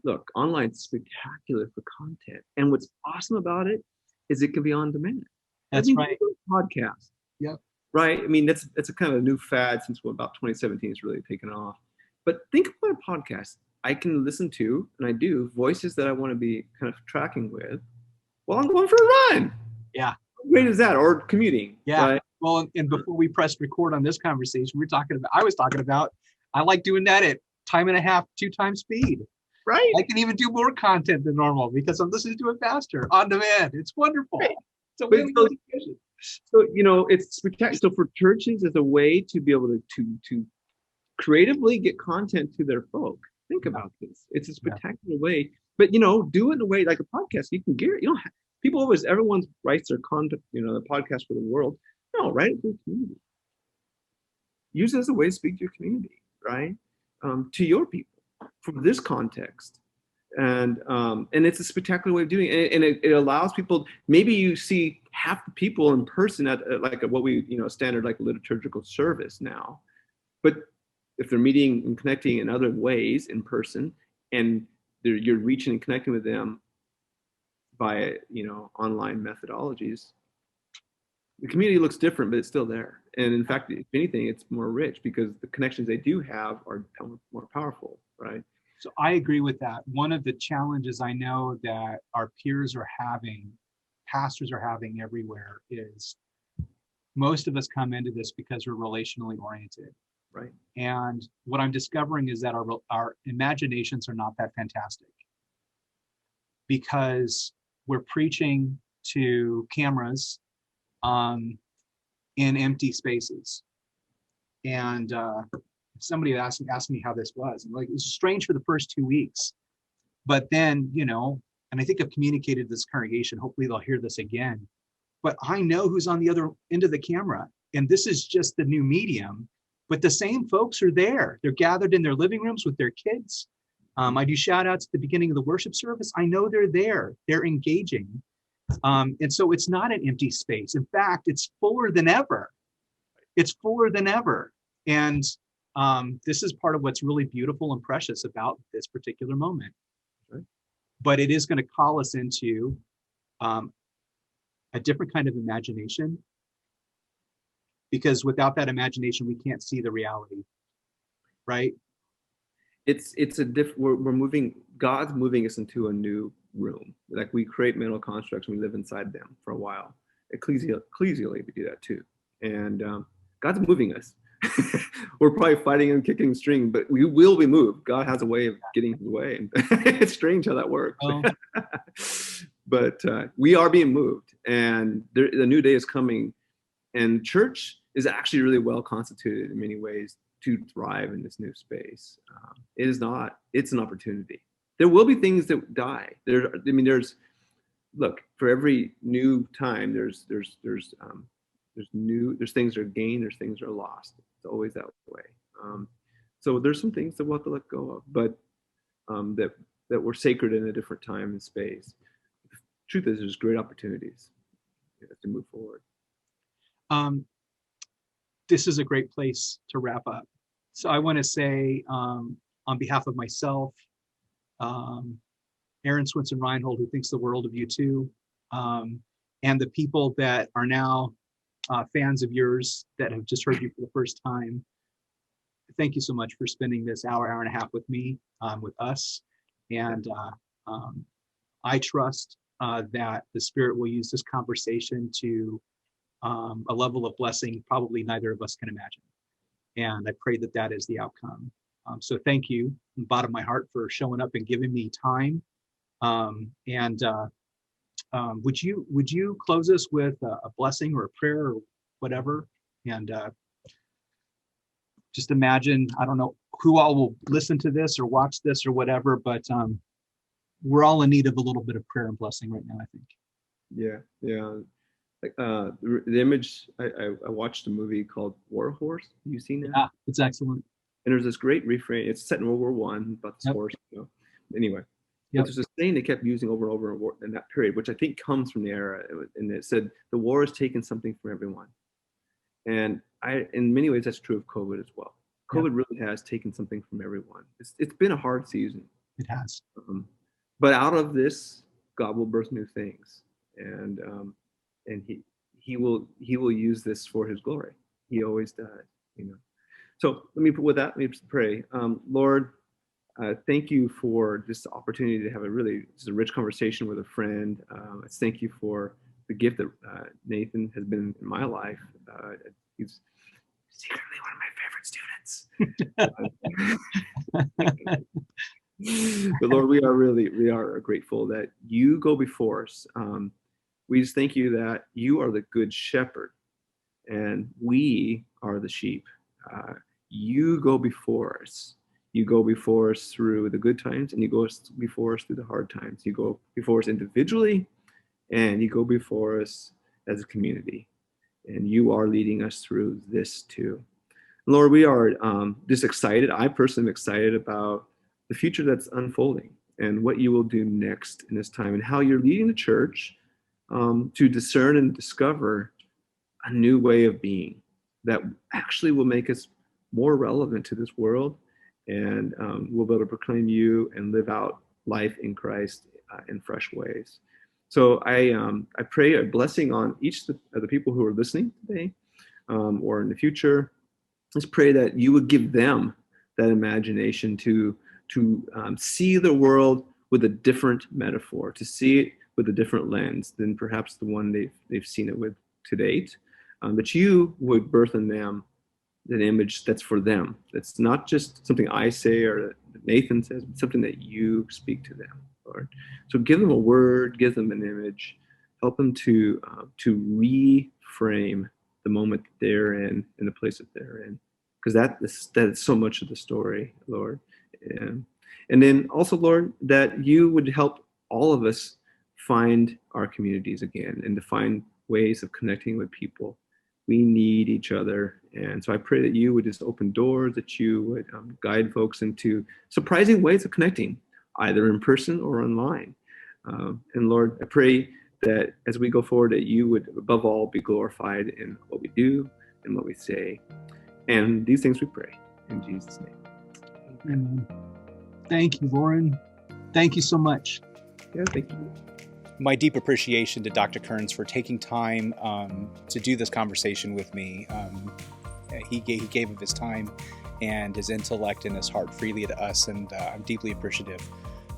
look, online is spectacular for content, and what's awesome about it is it can be on demand.
That's right.
Podcast.
Yep.
Right. I mean, that's a kind of a new fad since about 2017 has really taken off. But think about a podcast. I can listen to, and I do, voices that I want to be kind of tracking with while I'm going for a run.
Yeah.
How great is that? Or commuting.
Yeah.
Right?
Well, and before we pressed record on this conversation, I was talking about, I like doing that at 1.5, 2 times speed.
Right.
I can even do more content than normal because I'm listening to it faster on demand. It's wonderful.
Right.
So,
it's spectacular. So for churches, as a way to be able to creatively get content to their folk. Think about this. It's a spectacular way, but do it in a way like a podcast. You can gear. You don't have, everyone writes their content, the podcast for the world. No, write it for the community. Use it as a way to speak to your community, right? To your people from this context. And it's a spectacular way of doing it. And it allows people, maybe you see half the people in person at like what we, standard like liturgical service now. But if they're meeting and connecting in other ways in person, and you're reaching and connecting with them by, online methodologies, the community looks different, but it's still there. And in fact, if anything, it's more rich because the connections they do have are more powerful, right?
So I agree with that. One of the challenges I know that our peers are having, pastors are having everywhere, is most of us come into this because we're relationally oriented.
Right.
And what I'm discovering is that our imaginations are not that fantastic because we're preaching to cameras in empty spaces. And somebody asked me how this was. And like, it was strange for the first 2 weeks. But then, and I think I've communicated to this congregation, hopefully they'll hear this again. But I know who's on the other end of the camera. And this is just the new medium. But the same folks are there. They're gathered in their living rooms with their kids. I do shout outs at the beginning of the worship service. I know they're there. They're engaging. And so it's not an empty space. In fact, it's fuller than ever. It's fuller than ever. And this is part of what's really beautiful and precious about this particular moment.
Right.
But it is going to call us into a different kind of imagination. Because without that imagination, we can't see the reality, right?
We're moving. God's moving us into a new room. Like we create mental constructs, and we live inside them for a while. Ecclesially, we do that too. And God's moving us. We're probably fighting and kicking string, but we will be moved. God has a way of getting in the way. It's strange how that works.
Oh.
But we are being moved, and the new day is coming. And church is actually really well constituted in many ways to thrive in this new space. It's an opportunity. There will be things that die. Look, for every new time, there's things that are gained, there's things that are lost. It's always that way. So there's some things that we'll have to let go of, but that were sacred in a different time and space. The truth is, there's great opportunities to move forward.
This is a great place to wrap up. So I want to say, on behalf of myself, Aaron Swinson Reinhold, who thinks the world of you too, and the people that are now fans of yours that have just heard you for the first time, thank you so much for spending this hour and a half with me, with us. And I trust that the Spirit will use this conversation to a level of blessing probably neither of us can imagine. And I pray that that is the outcome. So thank you from the bottom of my heart for showing up and giving me time. Would you close us with a blessing or a prayer or whatever? And just imagine, I don't know who all will listen to this or watch this or whatever, but we're all in need of a little bit of prayer and blessing right now, I think.
Yeah. Like the image, I watched a movie called War Horse. Have you seen that?
Yeah, it's excellent.
And there's this great refrain. It's set in World War I about this horse. Anyway, but there's this saying they kept using over and over in that period, which I think comes from the era. And it said, "The war has taken something from everyone." And in many ways, that's true of COVID as well. COVID really has taken something from everyone. It's been a hard season.
It has.
But out of this, God will birth new things, and he will use this for His glory. He always does, So let me pray. Lord, thank you for this opportunity to have a rich conversation with a friend. Thank you for the gift that Nathan has been in my life. He's secretly one of my favorite students. But Lord, we are grateful that you go before us. We just thank you that you are the good shepherd and we are the sheep. You go before us. You go before us through the good times, and you go before us through the hard times. You go before us individually, and you go before us as a community. And you are leading us through this too. Lord, we are just excited. I personally am excited about the future that's unfolding and what you will do next in this time, and how you're leading the church to discern and discover a new way of being that actually will make us more relevant to this world, and we'll be able to proclaim you and live out life in Christ in fresh ways. So I pray a blessing on each of the people who are listening today or in the future. Just pray that you would give them that imagination to see the world with a different metaphor, to see it with a different lens than perhaps the one they've seen it with to date. That you would birth in them an image that's for them. That's not just something I say or that Nathan says, but something that you speak to them, Lord. So give them a word, give them an image, help them to reframe the moment that they're in the place that they're in, because that is so much of the story, Lord. And then also, Lord, that you would help all of us find our communities again and to find ways of connecting with people. We need each other. And so I pray that you would just open doors, that you would guide folks into surprising ways of connecting, either in person or online. And Lord, I pray that as we go forward, that you would above all be glorified in what we do and what we say. And these things we pray in Jesus' name.
Amen. Thank you, Loren. Thank you so much.
Yeah, thank you.
My deep appreciation to Dr. Kerns for taking time to do this conversation with me. He gave of his time and his intellect and his heart freely to us, and I'm deeply appreciative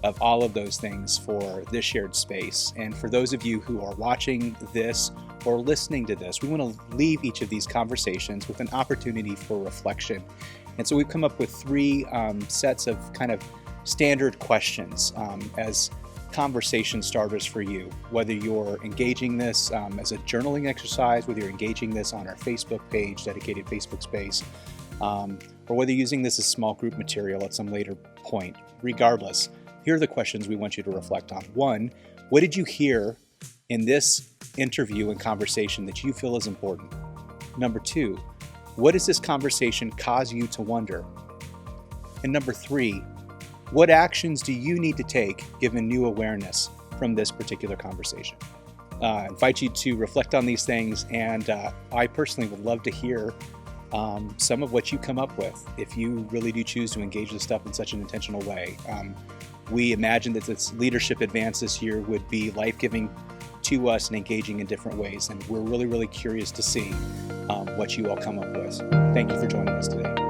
of all of those things for this shared space. And for those of you who are watching this or listening to this, we want to leave each of these conversations with an opportunity for reflection. And so we've come up with 3 sets of kind of standard questions as conversation starters for you, whether you're engaging this as a journaling exercise, whether you're engaging this on our Facebook page, dedicated Facebook space, or whether you're using this as small group material at some later point. Regardless, here are the questions we want you to reflect on. 1, what did you hear in this interview and conversation that you feel is important? Number 2, what does this conversation cause you to wonder? And number 3, what actions do you need to take given new awareness from this particular conversation? I invite you to reflect on these things, and I personally would love to hear some of what you come up with if you really do choose to engage this stuff in such an intentional way. We imagine that this leadership advance this year would be life-giving to us and engaging in different ways, and we're really, really curious to see what you all come up with. Thank you for joining us today.